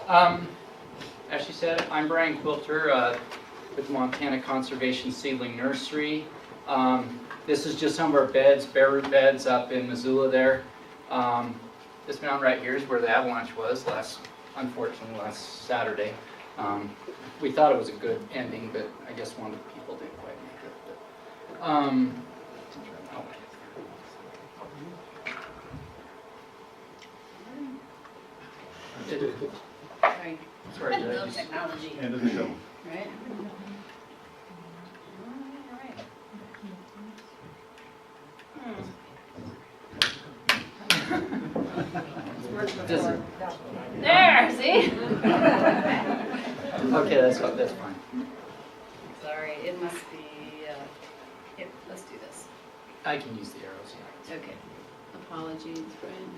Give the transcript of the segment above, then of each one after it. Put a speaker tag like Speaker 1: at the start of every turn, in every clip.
Speaker 1: As she said, I'm Brian Quilter with Montana Conservation Seedling Nursery. This is just some of our beds, bare root beds up in Missoula there. This mountain right here is where the avalanche was unfortunately last Saturday. We thought it was a good ending, but I guess one of the people didn't quite make it.
Speaker 2: Sorry.
Speaker 1: Sorry,
Speaker 2: I
Speaker 1: did I
Speaker 2: love
Speaker 1: just-
Speaker 2: technology,
Speaker 3: End of the show.
Speaker 2: right?
Speaker 1: Does it-
Speaker 2: There, see?
Speaker 1: Okay, that's fine.
Speaker 2: Sorry, it must be, here, let's do this.
Speaker 1: I can use the arrows, yeah.
Speaker 2: Okay. Apologies, Brian.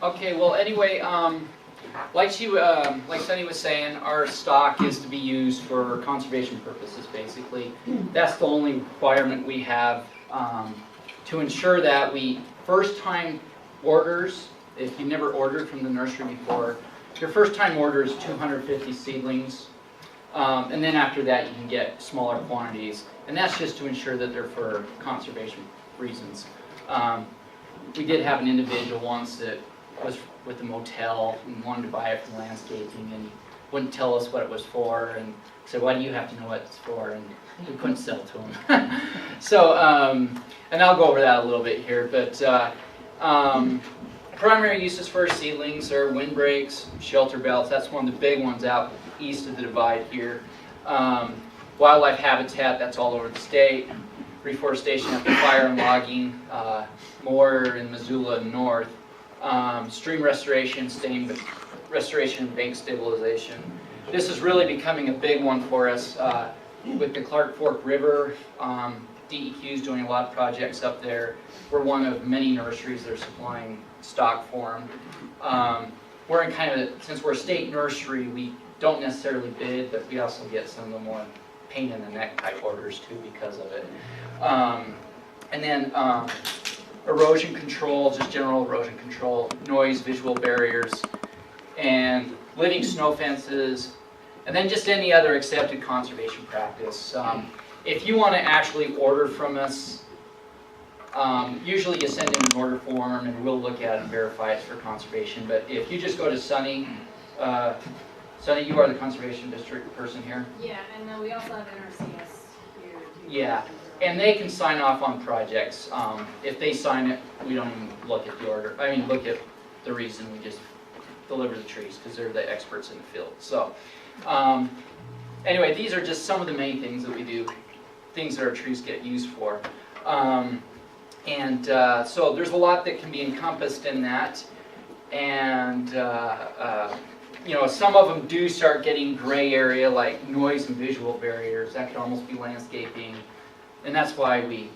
Speaker 1: Okay, well, anyway, like Sunny was saying, our stock is to be used for conservation purposes, basically. That's the only requirement we have to ensure that first-time orders, if you never ordered from the nursery before, your first-time order is 250 seedlings, and then after that you can get smaller quantities, and that's just to ensure that they're for conservation reasons. We did have an individual once that was with the motel and wanted to buy it for landscaping, and he wouldn't tell us what it was for, and said, "Why do you have to know what it's for?" And we couldn't sell to him. So, and I'll go over that a little bit here, but primary uses for seedlings are windbreaks, shelter belts. That's one of the big ones out east of the divide here. Wildlife habitat, that's all over the state. Reforestation after fire and logging, more in Missoula and north. Stream restoration, restoration and bank stabilization. This is really becoming a big one for us with the Clark Fork River. DEQ is doing a lot of projects up there. We're one of many nurseries that are supplying stock for them. We're in kind of, since we're a state nursery, we don't necessarily bid, but we also get some of the more pain in the neck type orders too because of it. And then erosion control, just general erosion control, noise, visual barriers, and living snow fences, and then just any other accepted conservation practice. If you want to actually order from us, usually you send in an order form and we'll look at it and verify it's for conservation. But if you just go to Sunny, Sunny, you are the conservation district person here?
Speaker 4: Yeah, and then we also have NRCS here. too.
Speaker 1: Yeah. And they can sign off on projects. If they sign it, we don't even look at the order. I mean, look at the reason, we just deliver the trees because they're the experts in the field. So anyway, these are just some of the main things that we do, things that our trees get used for. So there's a lot that can be encompassed in that. And you know, some of them do start getting gray area like noise and visual barriers. That could almost be landscaping. And that's why we,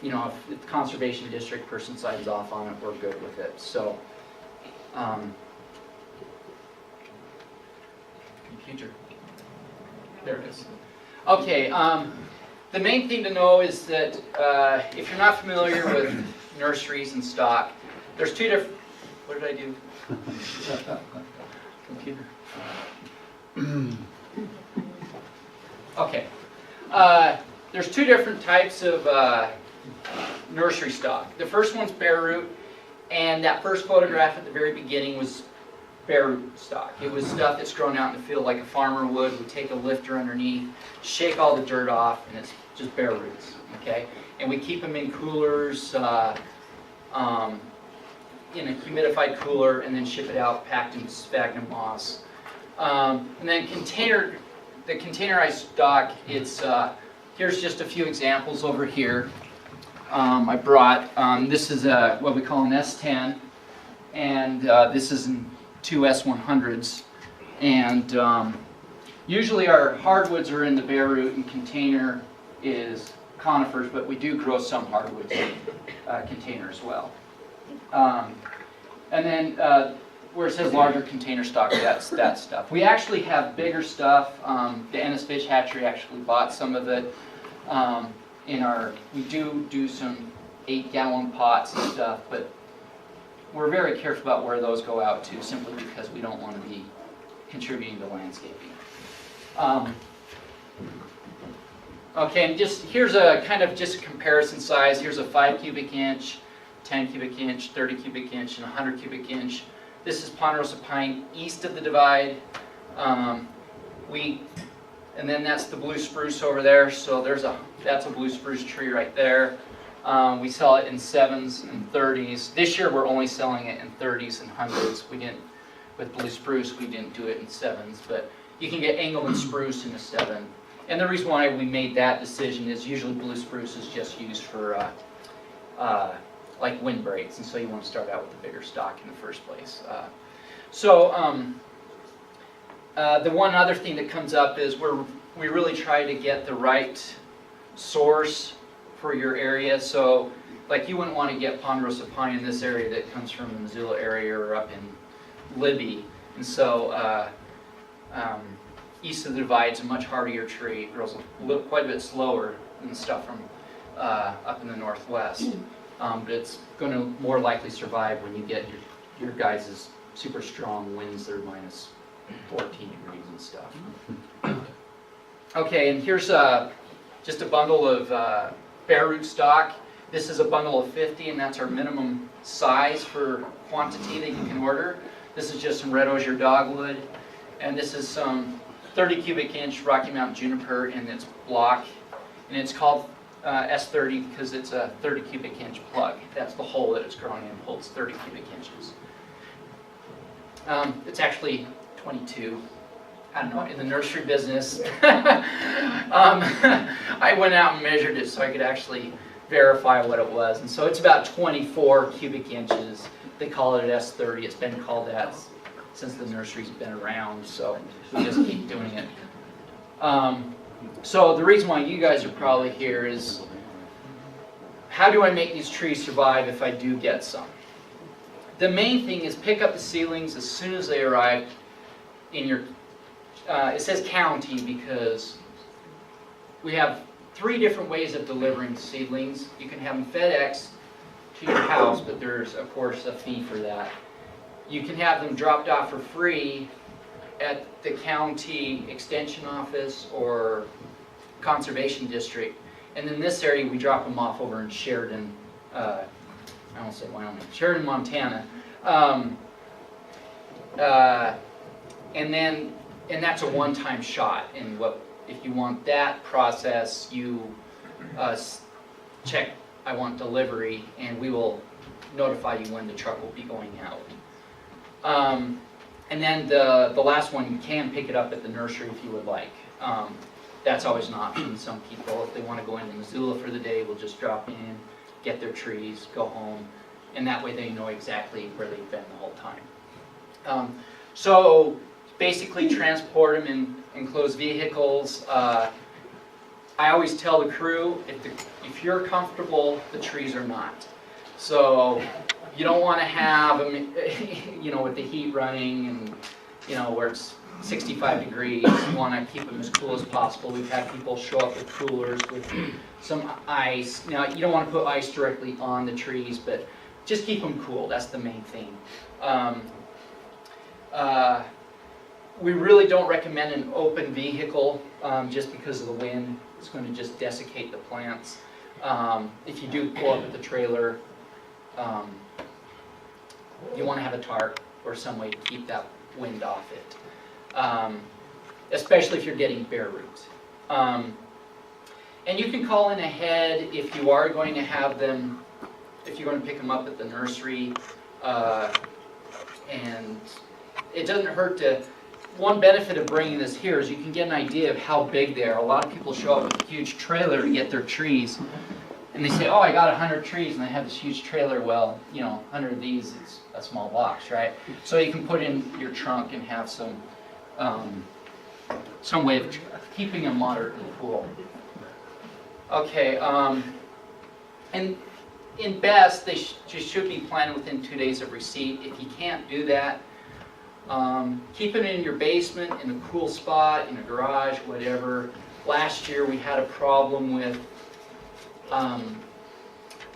Speaker 1: you know, if the conservation district person signs off on it, we're good with it. So, computer, there it is. Okay, the main thing to know is that if you're not familiar with nurseries and stock, there's two different, what did I do? Computer. Okay. There's two different types of nursery stock. The first one's bare root, and that first photograph at the very beginning was bare root stock. It was stuff that's grown out in the field like a farmer would. We take a lifter underneath, shake all the dirt off, and it's just bare roots. Okay, and we keep them in coolers, in a humidified cooler, and then ship it out packed in sphagnum moss. And then the containerized stock, it's here's just a few examples over here. I brought, this is what we call an S10, and this is in two S100s. And usually our hardwoods are in the bare root, and container is conifers, but we do grow some hardwoods in container as well. And then where it says larger container stock, that's that stuff. We actually have bigger stuff. The Ennis Fish Hatchery actually bought some of it. We do some 8-gallon pots and stuff, but we're very careful about where those go out to, simply because we don't want to be contributing to landscaping. Okay, and just here's a kind of just a comparison size. Here's a 5 cubic inch, 10 cubic inch, 30 cubic inch, and 100 cubic inch. This is ponderosa pine east of the divide. And then that's the blue spruce over there. So that's a blue spruce tree right there. We sell it in 7s and 30s. This year we're only selling it in 30s and 100s. With blue spruce, we didn't do it in 7s, but you can get Engelmann spruce in a 7. And the reason why we made that decision is usually blue spruce is just used for like windbreaks, and so you want to start out with a bigger stock in the first place. The one other thing that comes up is we really try to get the right source for your area. So, like, you wouldn't want to get ponderosa pine in this area that comes from the Missoula area or up in Libby. And so, east of the divide's a much hardier tree. It grows quite a bit slower than the stuff from up in the northwest. But it's going to more likely survive when you get your guys' super strong winds that are minus 14 degrees and stuff. Okay, and here's just a bundle of bare root stock. This is a bundle of 50, and that's our minimum size for quantity that you can order. This is just some red osier dogwood, and this is some 30 cubic inch Rocky Mountain juniper in its block, and it's called S30 because it's a 30 cubic inch plug. That's the hole that it's growing in, holds 30 cubic inches. It's actually 22. I don't know, in the nursery business. I went out and measured it so I could actually verify what it was. And so it's about 24 cubic inches. They call it S30. It's been called that since the nursery's been around, so we just keep doing it. So the reason why you guys are probably here is, how do I make these trees survive if I do get some? The main thing is pick up the seedlings as soon as they arrive in your, it says county because we have 3 different ways of delivering seedlings. You can have them FedEx to your house, but there's of course a fee for that. You can have them dropped off for free at the county extension office or conservation district. And in this area we drop them off over in Sheridan, I won't say Wyoming, Sheridan, Montana. And that's a one-time shot. And if you want that process, you check I want delivery, and we will notify you when the truck will be going out. And then the last one, you can pick it up at the nursery if you would like. That's always an option. Some people, if they want to go into Missoula for the day, will just drop in, get their trees, go home, and that way they know exactly where they've been the whole time. So basically transport them in enclosed vehicles. I always tell the crew, if you're comfortable, the trees are not. So you don't want to have them, with the heat running and, where it's 65 degrees. You want to keep them as cool as possible. We've had people show up with coolers with some ice. Now, you don't want to put ice directly on the trees, but just keep them cool. That's the main thing. We really don't recommend an open vehicle just because of the wind. It's going to just desiccate the plants. If you do pull up at the trailer, you want to have a tarp or some way to keep that wind off it, especially if you're getting bare roots. And you can call in ahead if you are going to have them, if you're going to pick them up at the nursery. And it doesn't hurt to, one benefit of bringing this here is you can get an idea of how big they are. A lot of people show up with a huge trailer to get their trees. And they say, oh, I got 100 trees, and I have this huge trailer. Well, 100 of these is a small box, right? So you can put in your trunk and have some way of keeping them moderately cool. Okay, and in best, they should be planted within 2 days of receipt. If you can't do that, Keep it in your basement, in a cool spot, in a garage, whatever. Last year we had a problem with,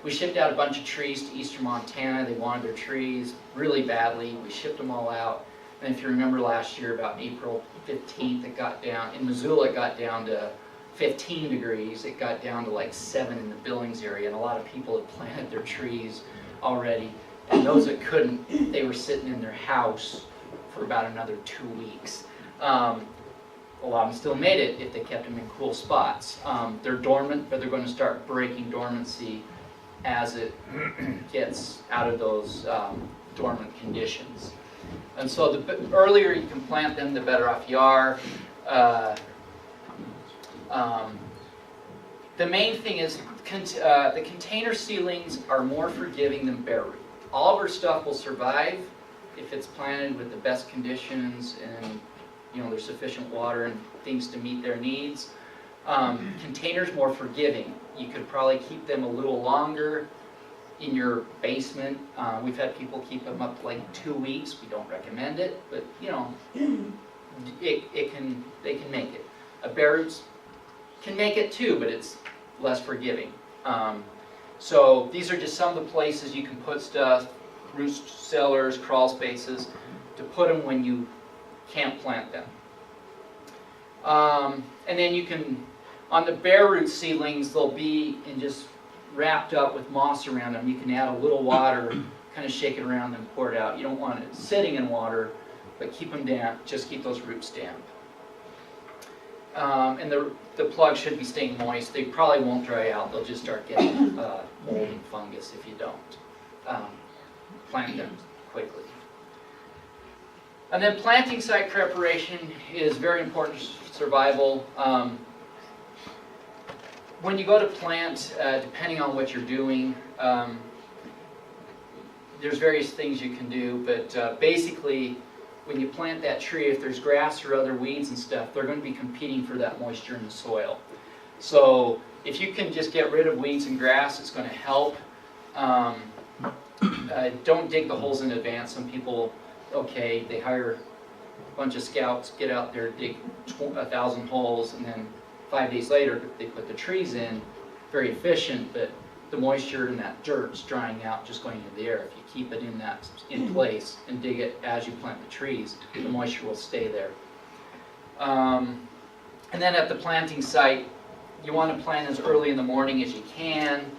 Speaker 1: we shipped out a bunch of trees to eastern Montana. They wanted their trees really badly. We shipped them all out. And if you remember last year, about April 15th, it got down, in Missoula it got down to 15 degrees. It got down to like 7 in the Billings area, and a lot of people had planted their trees already. And those that couldn't, they were sitting in their house for about another 2 weeks. A lot of them still made it if they kept them in cool spots. They're dormant, but they're going to start breaking dormancy as it gets out of those dormant conditions. And so the earlier you can plant them, the better off you are. The main thing is the container seedlings are more forgiving than bare root. All of our stuff will survive if it's planted with the best conditions and there's sufficient water and things to meet their needs. Containers more forgiving. You could probably keep them a little longer in your basement. We've had people keep them up to like 2 weeks. We don't recommend it, but they can make it. Bare roots can make it too, but it's less forgiving. So these are just some of the places you can put stuff, root cellars, crawl spaces, to put them when you can't plant them. And then you can, on the bare root seedlings, they'll be just wrapped up with moss around them. You can add a little water, kind of shake it around and pour it out. You don't want it sitting in water, but keep them damp, just keep those roots damp. And the plug should be staying moist. They probably won't dry out. They'll just start getting mold and fungus if you don't plant them quickly. And then planting site preparation is very important for survival. When you go to plant, depending on what you're doing, there's various things you can do, but basically when you plant that tree, if there's grass or other weeds and stuff, they're going to be competing for that moisture in the soil. So if you can just get rid of weeds and grass, it's going to help. Don't dig the holes in advance. Some people, they hire a bunch of scouts, get out there, dig 1,000 holes, and then 5 days later they put the trees in. Very efficient, but the moisture in that dirt's drying out, just going into the air. If you keep it in place and dig it as you plant the trees, the moisture will stay there. And then at the planting site, you want to plant as early in the morning as you can.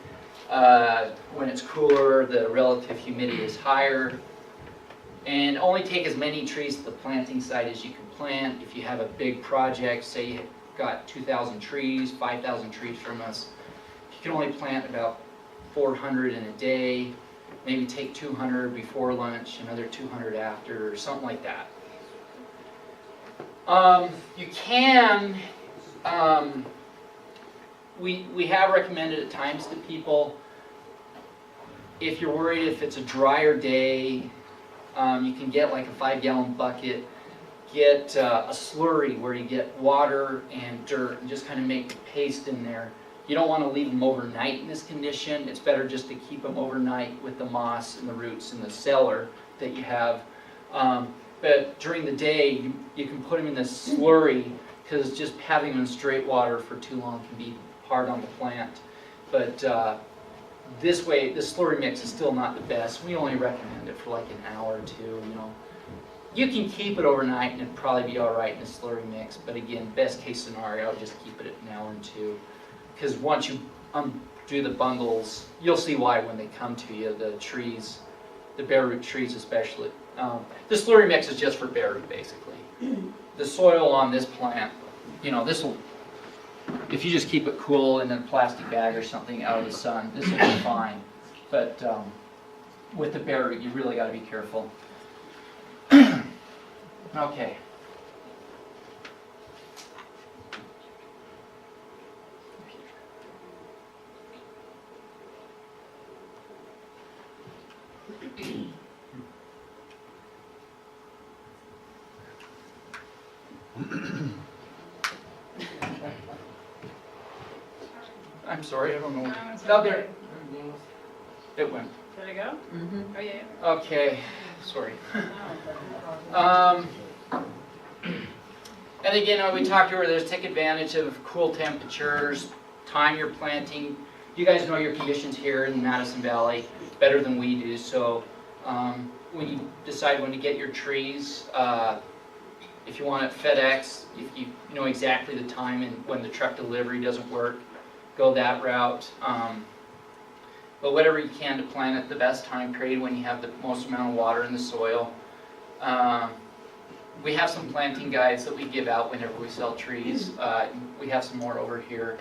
Speaker 1: When it's cooler, the relative humidity is higher. And only take as many trees at the planting site as you can plant. If you have a big project, say you got 2,000 trees, 5,000 trees from us, you can only plant about 400 in a day. Maybe take 200 before lunch, another 200 after, or something like that. You can, we have recommended at times to people, if you're worried if it's a drier day, you can get like a 5-gallon bucket, get a slurry where you get water and dirt and just kind of make the paste in there. You don't want to leave them overnight in this condition. It's better just to keep them overnight with the moss and the roots in the cellar that you have. But during the day, you can put them in this slurry, because just having them in straight water for too long can be hard on the plant. But this way, this slurry mix is still not the best. We only recommend it for like an hour or two. You can keep it overnight and it'd probably be all right in a slurry mix. But again, best case scenario, just keep it an hour or two. Because once you undo the bundles, you'll see why when they come to you, the trees, the bare root trees especially. The slurry mix is just for bare root, basically. The soil on this plant, this will, if you just keep it cool in a plastic bag or something out of the sun, this will be fine. But with the bare root, you really got to be careful. Okay. I'm sorry, I don't know.
Speaker 2: No, it's
Speaker 1: Oh,
Speaker 2: okay.
Speaker 1: there. It went.
Speaker 2: Did it go?
Speaker 3: Mm-hmm.
Speaker 2: Oh, yeah.
Speaker 1: Okay, sorry. And again, we talked earlier, there's take advantage of cool temperatures, time your planting. You guys know your conditions here in Madison Valley better than we do, so when you decide when to get your trees, if you want it FedEx, if you know exactly the time and when the truck delivery doesn't work, go that route. But whatever you can to plant at the best time period when you have the most amount of water in the soil. We have some planting guides that we give out whenever we sell trees. We have some more over here.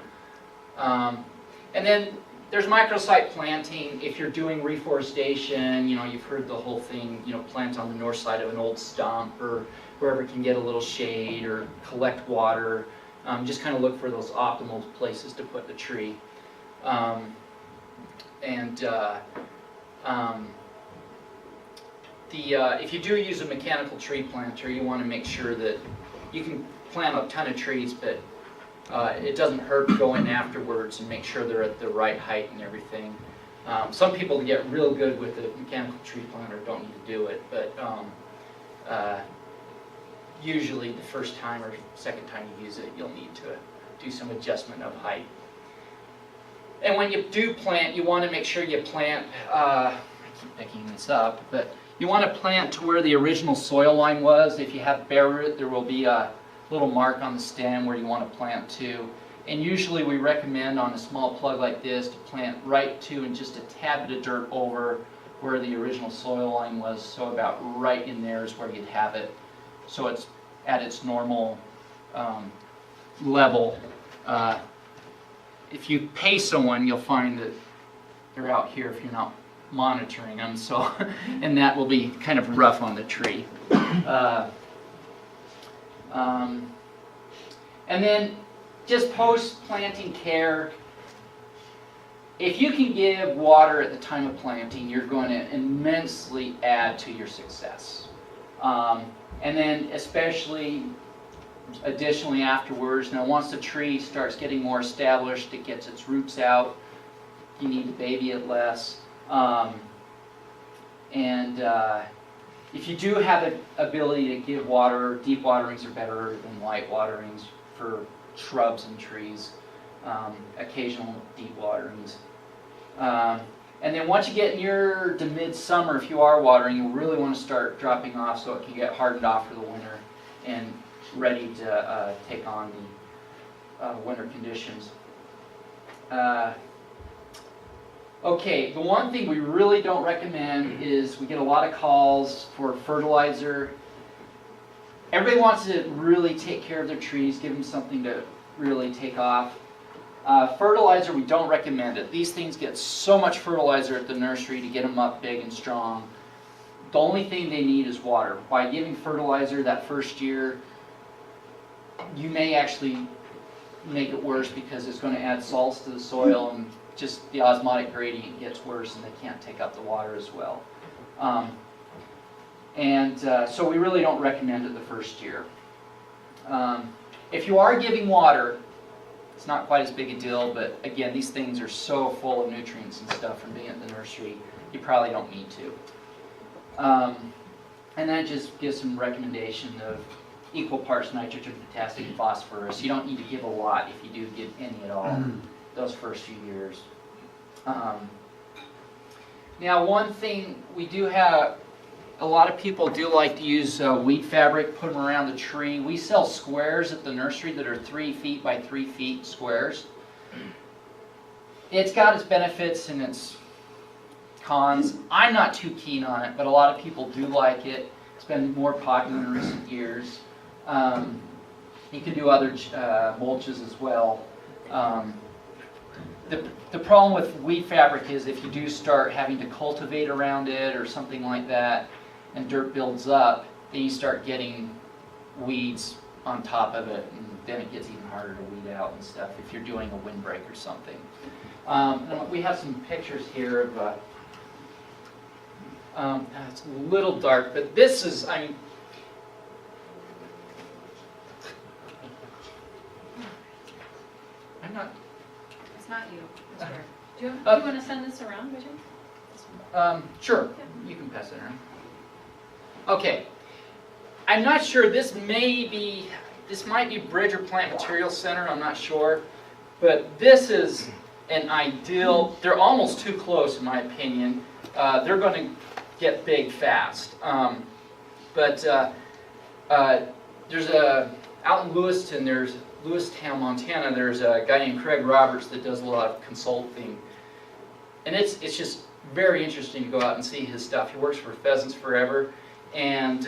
Speaker 1: And then there's microsite planting. If you're doing reforestation, you know, you've heard the whole thing, you know, plant on the north side of an old stump or wherever it can get a little shade or collect water. Just kind of look for those optimal places to put the tree. If you do use a mechanical tree planter, you want to make sure that you can plant a ton of trees, but it doesn't hurt to go in afterwards and make sure they're at the right height and everything. Some people get real good with the mechanical tree planter don't need to do it, but usually the first time or second time you use it, you'll need to do some adjustment of height. And when you do plant, you want to make sure you plant, I keep picking this up, but you want to plant to where the original soil line was. If you have bare root, there will be a little mark on the stem where you want to plant to. And usually we recommend on a small plug like this to plant right to and just a tad bit of dirt over where the original soil line was, so about right in there is where you'd have it. So it's at its normal level. If you pay someone, you'll find that they're out here if you're not monitoring them. So, and that will be kind of rough on the tree. And then just post-planting care. If you can give water at the time of planting, you're going to immensely add to your success. And then especially additionally afterwards, now once the tree starts getting more established, it gets its roots out, you need to baby it less. If you do have the ability to give water, deep waterings are better than light waterings for shrubs and trees, occasional deep waterings. And then once you get near to midsummer, if you are watering, you really want to start dropping off so it can get hardened off for the winter and ready to take on the winter conditions. Okay, the one thing we really don't recommend is we get a lot of calls for fertilizer. Everybody wants to really take care of their trees, give them something to really take off. Fertilizer, we don't recommend it. These things get so much fertilizer at the nursery to get them up big and strong. The only thing they need is water. By giving fertilizer that first year, you may actually make it worse because it's going to add salts to the soil and just the osmotic gradient gets worse and they can't take up the water as well. So we really don't recommend it the first year. If you are giving water, it's not quite as big a deal, but again, these things are so full of nutrients and stuff from being at the nursery, you probably don't need to. And that just gives some recommendation of equal parts nitrogen, potassium, and phosphorus. You don't need to give a lot if you do give any at all those first few years. Now, one thing we do have, a lot of people do like to use wheat fabric, put them around the tree. We sell squares at the nursery that are 3 feet by 3 feet squares. It's got its benefits and its cons. I'm not too keen on it, but a lot of people do like it. It's been more popular in recent years. You can do other mulches as well. The problem with wheat fabric is if you do start having to cultivate around it or something like that, and dirt builds up, then you start getting weeds on top of it, and then it gets even harder to weed out and stuff if you're doing a windbreak or something. And we have some pictures here of, it's a little dark, but this is, I'm not,
Speaker 4: It's not you, it's her. Do you want to send this around, would you?
Speaker 1: sure, you can pass it around. Okay, I'm not sure, this might be Bridger Plant Materials Center, I'm not sure. But this is an ideal, they're almost too close in my opinion. They're going to get big fast. There's out in Lewistown, Montana, there's a guy named Craig Roberts that does a lot of consulting. And it's just very interesting to go out and see his stuff. He works for Pheasants Forever, and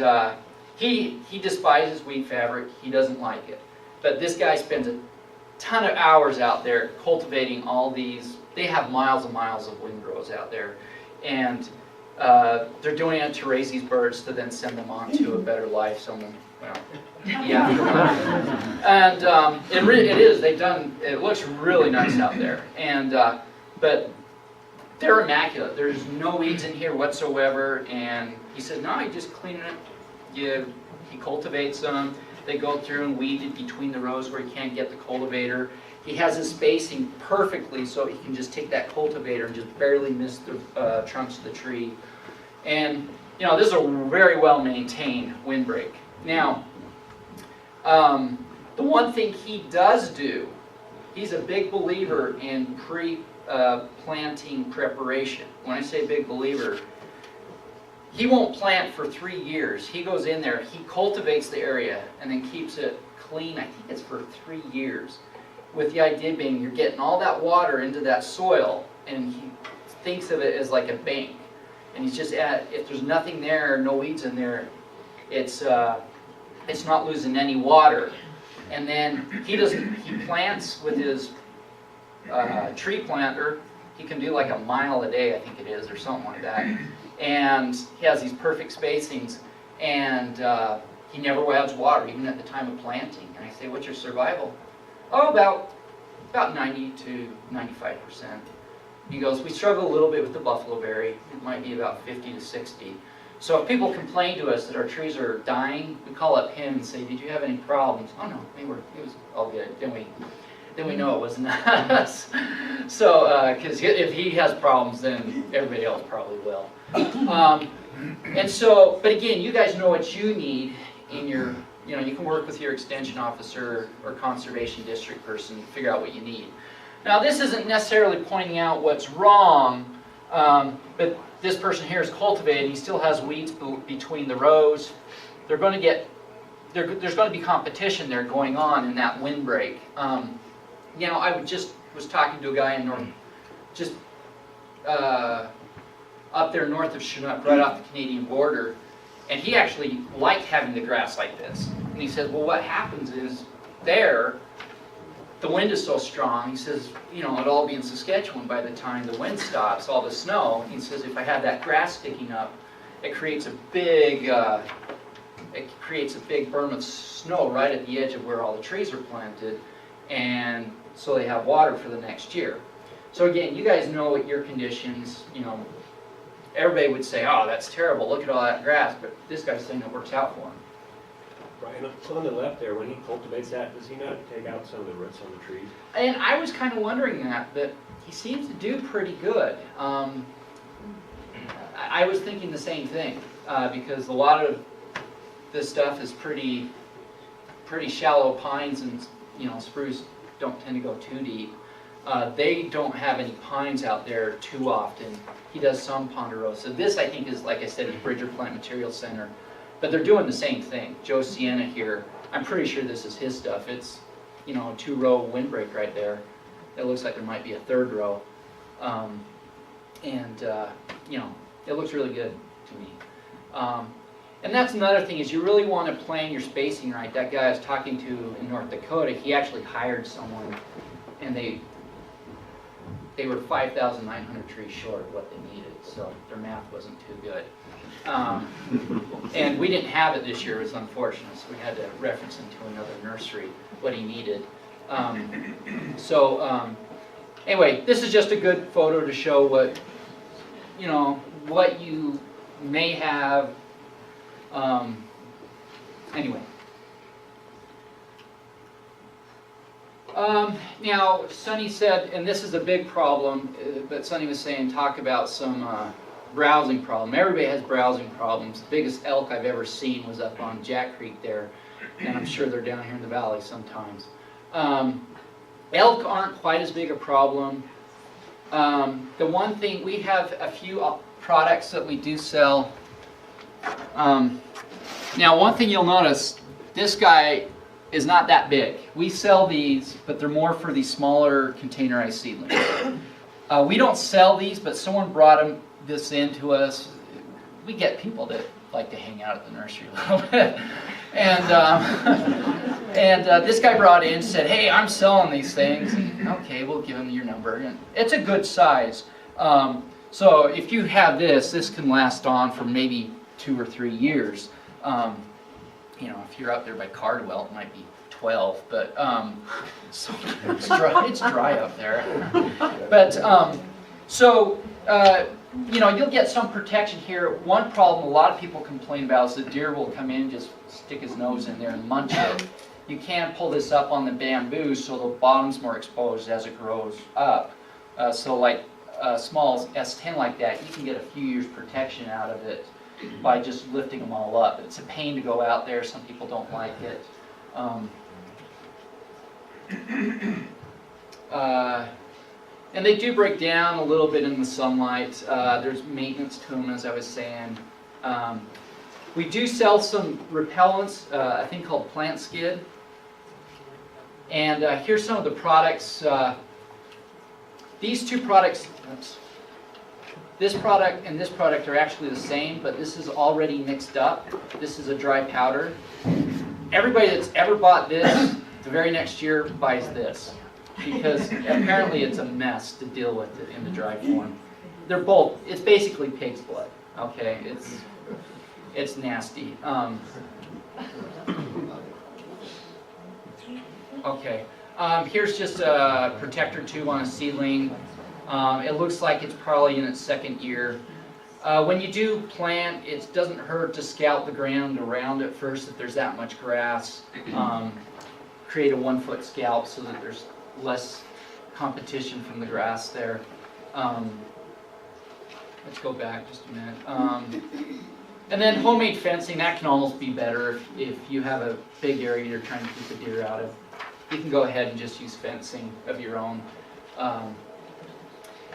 Speaker 1: he despises wheat fabric. He doesn't like it. But this guy spends a ton of hours out there cultivating all these. They have miles and miles of windrows out there, and they're doing it to raise these birds to then send them on to a better life. Someone, well, yeah. And it is. They've done. It looks really nice out there, and but they're immaculate. There's no weeds in here whatsoever. And he said, no, you just clean it. He cultivates them. They go through and weed it between the rows where he can't get the cultivator. He has his spacing perfectly so he can just take that cultivator and just barely miss the trunks of the tree. And you know, this is a very well maintained windbreak. Now, the one thing he does do, he's a big believer in planting preparation. When I say big believer, he won't plant for 3 years. He goes in there, he cultivates the area, and then keeps it clean. I think it's for 3 years. With the idea being you're getting all that water into that soil, and he thinks of it as like a bank. And he's just if there's nothing there, no weeds in there, it's not losing any water. And then he plants with his tree planter. He can do like a mile a day, I think it is, or something like that. And he has these perfect spacings, and he never adds water, even at the time of planting. And I say, what's your survival? Oh, about 90 to 95%. He goes, we struggle a little bit with the buffalo berry. It might be about 50 to 60. So if people complain to us that our trees are dying, we call up him and say, did you have any problems? Oh no, it was all good. Then we know it wasn't us. So, because if he has problems, then everybody else probably will. And so, but again, you guys know what you need in your, you can work with your extension officer or conservation district person to figure out what you need. Now, this isn't necessarily pointing out what's wrong, but this person here is cultivated. He still has weeds between the rows. There's going to be competition there going on in that windbreak. I was talking to a guy in up there north of Chinook, right off the Canadian border, and he actually liked having the grass like this. And he says, well, what happens is there, the wind is so strong, he says, it'd all be in Saskatchewan by the time the wind stops, all the snow. He says, if I have that grass sticking up, it creates a big berm of snow right at the edge of where all the trees are planted, and so they have water for the next year. So again, you guys know what your conditions, everybody would say, oh, that's terrible, look at all that grass, but this guy's saying it works out for him.
Speaker 3: Brian, on the left there, when he cultivates that, does he not take out some of the roots on the trees?
Speaker 1: And I was kind of wondering that, but he seems to do pretty good. I was thinking the same thing, because a lot of this stuff is pretty shallow pines, and spruce don't tend to go too deep. They don't have any pines out there too often. He does some ponderosa. This, I think, is, like I said, the Bridger Plant Materials Center. But they're doing the same thing. Joe Sienna here, I'm pretty sure this is his stuff. It's, a 2-row windbreak right there. It looks like there might be a 3rd row. It looks really good to me. And that's another thing, is you really want to plan your spacing right. That guy I was talking to in North Dakota, he actually hired someone, and they were 5,900 trees short of what they needed, so their math wasn't too good. And we didn't have it this year. It was unfortunate, so we had to reference him to another nursery, what he needed. Anyway, this is just a good photo to show what you may have. Anyway. Now, Sonny said, and this is a big problem, but Sonny was saying, talk about some browsing problem. Everybody has browsing problems. The biggest elk I've ever seen was up on Jack Creek there, and I'm sure they're down here in the valley sometimes. Elk aren't quite as big a problem. The one thing, we have a few products that we do sell. Now, one thing you'll notice, this guy is not that big. We sell these, but they're more for these smaller containerized seedlings. We don't sell these, but someone brought this in to us. We get people that like to hang out at the nursery a little bit. And this guy brought in and said, hey, I'm selling these things. And, okay, we'll give him your number. And it's a good size. So if you have this can last on for maybe 2 or 3 years. You know, if you're up there by Cardwell, it might be 12, but so it's dry up there. But you know, you'll get some protection here. One problem a lot of people complain about is the deer will come in and just stick his nose in there and munch it. You can pull this up on the bamboo so the bottom's more exposed as it grows up. So like a small S10 like that, you can get a few years protection out of it by just lifting them all up. It's a pain to go out there. Some people don't like it. And they do break down a little bit in the sunlight. There's maintenance to them, as I was saying. We do sell some repellents, a thing called Plant Skid. And here's some of the products. These two products, this product and this product are actually the same, but this is already mixed up. This is a dry powder. Everybody that's ever bought this, the very next year buys this, because apparently it's a mess to deal with it in the dry form. They're both, it's basically pig's blood, okay? It's nasty. Okay, here's just a protector tube on a seedling. It looks like it's probably in its 2nd year. When you do plant, it doesn't hurt to scout the ground around it first if there's that much grass. Create a 1-foot scalp so that there's less competition from the grass there. Let's go back just a minute. And then homemade fencing, that can almost be better if you have a big area you're trying to keep the deer out of. You can go ahead and just use fencing of your own.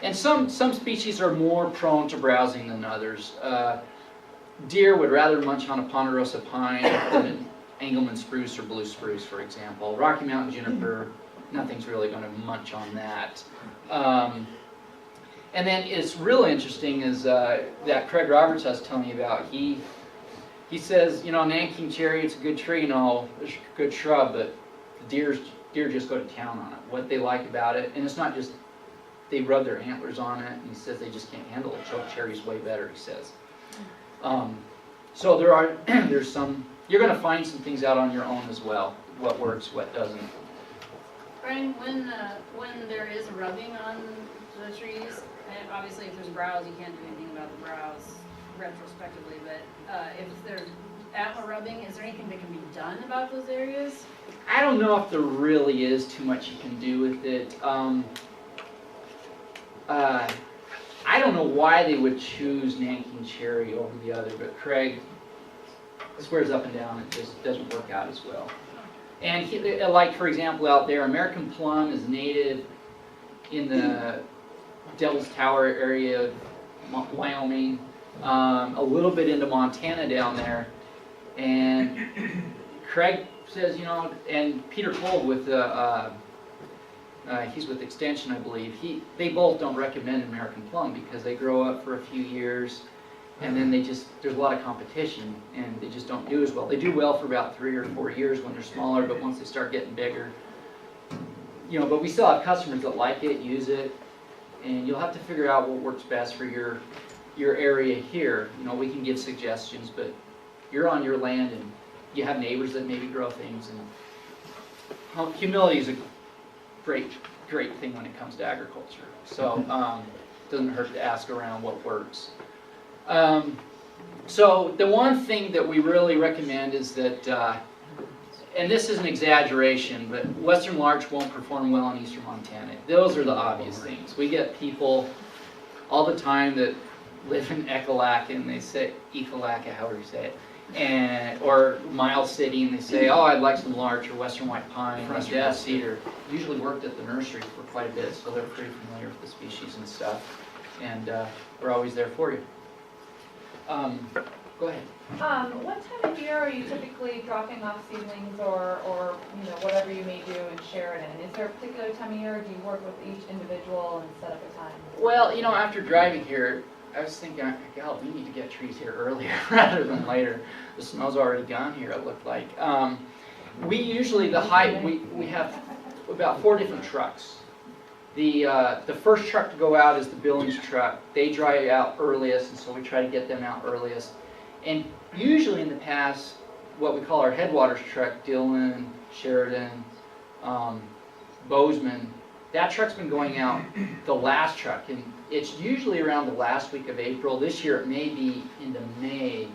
Speaker 1: And some species are more prone to browsing than others. Deer would rather munch on a ponderosa pine than an Engelmann spruce or blue spruce, for example. Rocky Mountain juniper, nothing's really going to munch on that. And then it's really interesting is that Craig Roberts I was telling you about. He says, you know, Nanking cherry, it's a good tree and all, it's a good shrub, but the deer just go to town on it. What they like about it, and it's not just they rub their antlers on it, and he says they just can't handle it. Choke cherry's way better, he says. So there's some, you're going to find some things out on your own as well. What works, what doesn't.
Speaker 2: Brian, when there is rubbing on the trees, and obviously if there's browse, you can't do anything about the browse retrospectively, but if there's antler rubbing, is there anything that can be done about those areas?
Speaker 1: I don't know if there really is too much you can do with it. I don't know why they would choose Nanking cherry over the other, but Craig swears up and down it just doesn't work out as well. And like for example out there, American plum is native in the Devil's Tower area of Wyoming, a little bit into Montana down there, and Craig says, you know, and Peter Kolb with he's with Extension, I believe. They both don't recommend American plum because they grow up for a few years, and then there's a lot of competition, and they just don't do as well. They do well for about 3 or 4 years when they're smaller, but once they start getting bigger, you know. But we still have customers that like it, use it, and you'll have to figure out what works best for your area here. You know, we can give suggestions, but you're on your land, and you have neighbors that maybe grow things, and humility is a great thing when it comes to agriculture. So it doesn't hurt to ask around what works. So the one thing that we really recommend is that, and this is an exaggeration, but western larch won't perform well in eastern Montana. Those are the obvious things. We get people all the time that live in Ekalaka and they say Ekalaka, however you say it, and or Miles City and they say, oh, I'd like some larch or western white pine, death cedar. Usually worked at the nursery for quite a bit, so they're pretty familiar with the species and stuff, and we're always there for you. Go ahead.
Speaker 5: What time of year are you typically dropping off seedlings or whatever you may do in Sheridan? Is there a particular time of year, or do you work with each individual and set up a time?
Speaker 1: Well, after driving here, I was thinking, God, we need to get trees here earlier rather than later. The snow's already gone here, it looked like. We usually, we have about 4 different trucks. The first truck to go out is the Billings truck. They dry out earliest, and so we try to get them out earliest. And usually in the past, what we call our headwaters truck, Dillon, Sheridan, Bozeman, that truck's been going out the last truck, and it's usually around the last week of April. This year it may be into May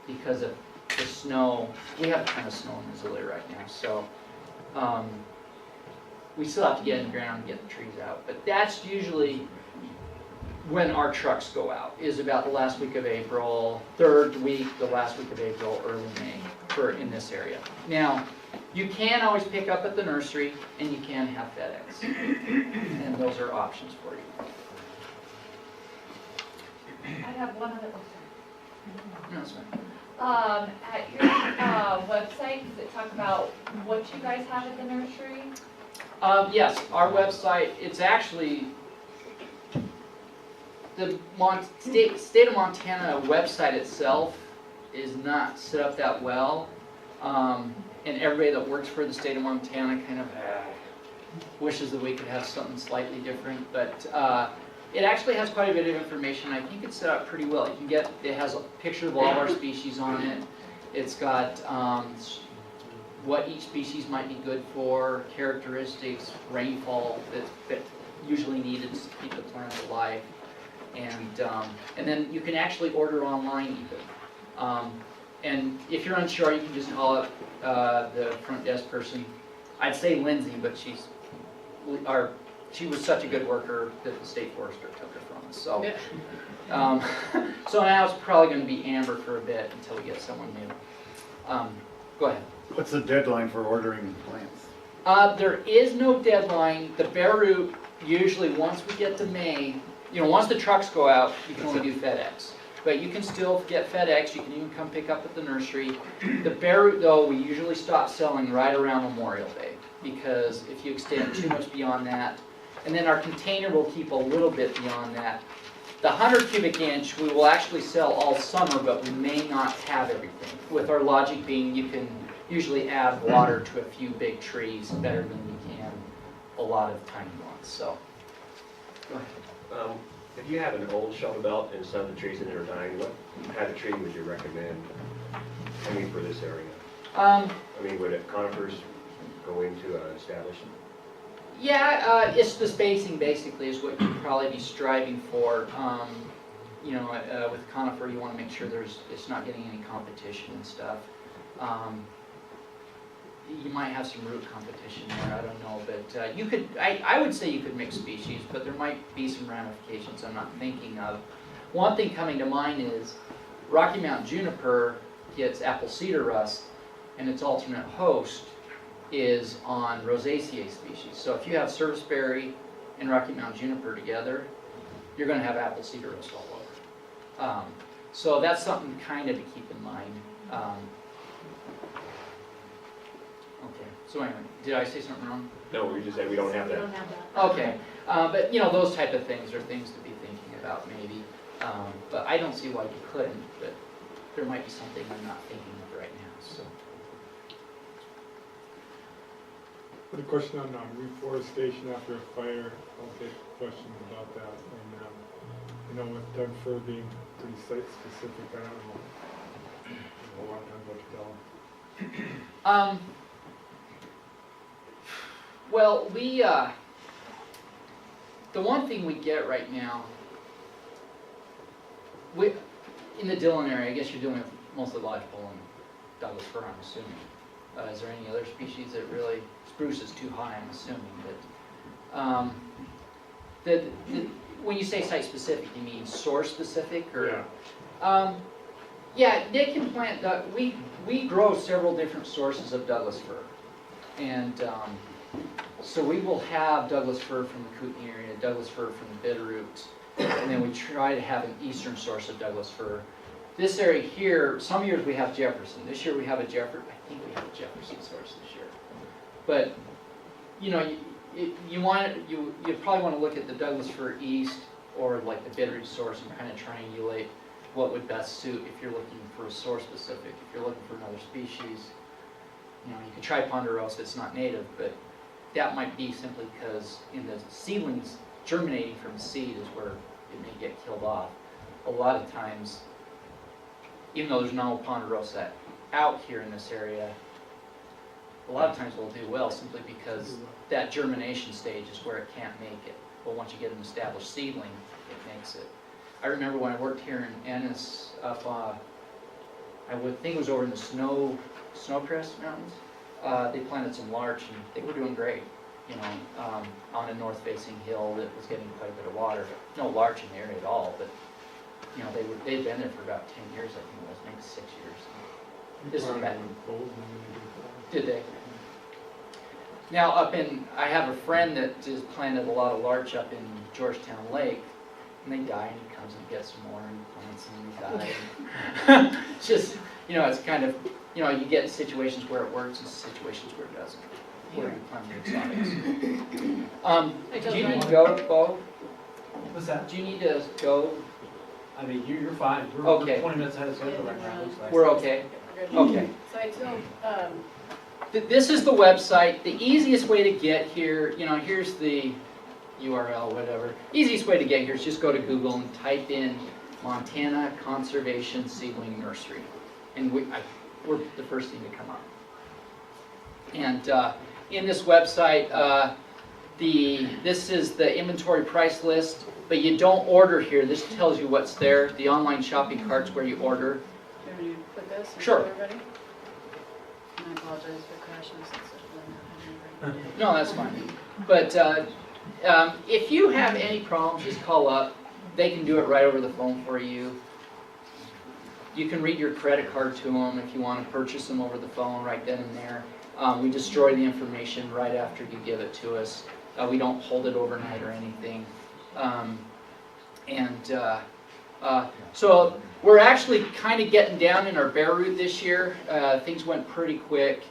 Speaker 1: because of the snow. We have a ton of snow in Missoula right now, so we still have to get in the ground and get the trees out. But that's usually when our trucks go out, is about the last week of April, third week, the last week of April, early May, in this area. Now, you can always pick up at the nursery, and you can have FedEx, and those are options for you.
Speaker 5: I have one other question.
Speaker 1: No, that's fine.
Speaker 5: At your website, does it talk about what you guys have at the nursery?
Speaker 1: Yes, our website, it's actually, the state of Montana website itself is not set up that well. And everybody that works for the state of Montana kind of wishes that we could have something slightly different. But it actually has quite a bit of information. I think it's set up pretty well. It has a picture of all of our species on it. It's got what each species might be good for, characteristics, rainfall that usually needed to keep the plants alive. And then you can actually order online even. And if you're unsure, you can just call up the front desk person. I'd say Lindsay, but she was such a good worker that the state forester took her from us. So, so now it's probably going to be Amber for a bit until we get someone new. Go ahead.
Speaker 6: What's the deadline for ordering plants?
Speaker 1: There is no deadline. The bare root, usually once we get to May, once the trucks go out, you can only do FedEx. But you can still get FedEx, you can even come pick up at the nursery. The bare root though, we usually stop selling right around Memorial Day, because if you extend too much beyond that, and then our container will keep a little bit beyond that. The 100 cubic inch we will actually sell all summer, but we may not have everything. With our logic being you can usually add water to a few big trees better than we can a lot of tiny ones. So, go ahead.
Speaker 3: If you have an old shovel belt and some of the trees in there are dying, what kind of tree would you recommend, for this area? Would it conifers go into established?
Speaker 1: Yeah, it's the spacing basically is what you'd probably be striving for. With conifer you want to make sure it's not getting any competition and stuff. You might have some root competition there, I don't know, but you could, I would say you could mix species, but there might be some ramifications I'm not thinking of. One thing coming to mind is Rocky Mountain juniper gets apple cedar rust, and its alternate host is on rosaceae species. So if you have serviceberry and Rocky Mountain juniper together, you're going to have apple cedar rust all over. So that's something kind of to keep in mind. Okay, so anyway, did I say something wrong?
Speaker 3: No, we just said we don't have
Speaker 2: We
Speaker 3: that.
Speaker 2: don't have that.
Speaker 1: Okay, but those type of things are things to be thinking about maybe. But I don't see why you couldn't, but there might be something I'm not thinking of right now, so.
Speaker 7: Put a question on reforestation after a fire. I'll take questions about that. And with Doug Fir being pretty site specific, I don't know a lot of times what to tell him.
Speaker 1: Well, the one thing we get right now, in the Dillon area, I guess you're dealing with mostly lodgepole and Douglas fir, I'm assuming. Is there any other species that really, spruce is too high, I'm assuming, but when you say site specific, you mean source specific or?
Speaker 7: Yeah.
Speaker 1: Yeah, they can plant, we grow several different sources of Douglas fir. And so we will have Douglas fir from the Kootenai area, Douglas fir from the Bitterroot, and then we try to have an eastern source of Douglas fir. This area here, some years we have Jefferson. This year we have I think we have a Jefferson source this year. But, you know, you probably want to look at the Douglas fir east or like the Bitterroot source and kind of triangulate what would best suit if you're looking for a source specific. If you're looking for another species, you know, you could try ponderosa, it's not native, but that might be simply because in the seedlings germinating from the seed is where it may get killed off. A lot of times, even though there's no ponderosa out here in this area, a lot of times we'll do well simply because that germination stage is where it can't make it. But once you get an established seedling, it makes it. I remember when I worked here in Ennis, up, I would think it was over in the Snowcrest Mountains. They planted some larch and they were doing great, you know, on a north-facing hill that was getting quite a bit of water. No larch in the area at all, but you know they'd been there for about 10 years, I think it was, maybe 6 years. This is bad. Did they? Now I have a friend that just planted a lot of larch up in Georgetown Lake, and they die, and he comes and gets some more and plants them and they die. It's just, you know, it's kind of, you know, you get situations where it works and situations where it doesn't. Where you plant the exotics. Do you need to go, Bo?
Speaker 8: What's that?
Speaker 1: Do you need to go?
Speaker 8: I mean, you're fine. We're
Speaker 1: Okay.
Speaker 8: 20 minutes ahead of schedule right now, it looks like.
Speaker 1: We're okay? Okay.
Speaker 2: So I told,
Speaker 1: This is the website. The easiest way to get here, you know, here's the URL, whatever. Easiest way to get here is just go to Google and type in Montana Conservation Seedling Nursery. And we're the first thing to come up. And in this website, this is the inventory price list, but you don't order here. This tells you what's there. The online shopping cart's where you order.
Speaker 2: do you want me to put this in
Speaker 1: Sure.
Speaker 2: for everybody? And I apologize for crashing since it's really not.
Speaker 1: No, that's fine. But if you have any problems, just call up. They can do it right over the phone for you. You can read your credit card to them if you want to purchase them over the phone right then and there. We destroy the information right after you give it to us. We don't hold it overnight or anything. So we're actually kind of getting down in our bare root this year. Things went pretty quick.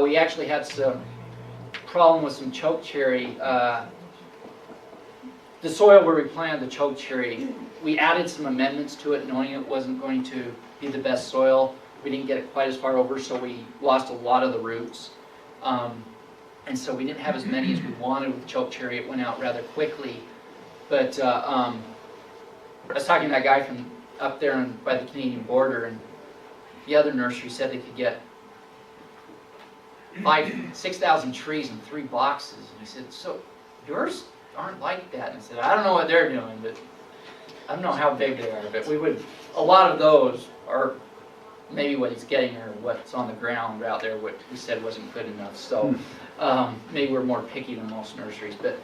Speaker 1: We actually had some problem with some chokecherry. The soil where we planted the chokecherry, we added some amendments to it knowing it wasn't going to be the best soil. We didn't get it quite as far over, so we lost a lot of the roots. And so we didn't have as many as we wanted with chokecherry. It went out rather quickly. But I was talking to that guy from up there by the Canadian border, and the other nursery said they could get 6,000 trees in 3 boxes. And he said, so yours aren't like that? And I said, I don't know what they're doing, but I don't know how big they are, but a lot of those are maybe what he's getting or what's on the ground out there, what we said wasn't good enough. So maybe we're more picky than most nurseries. But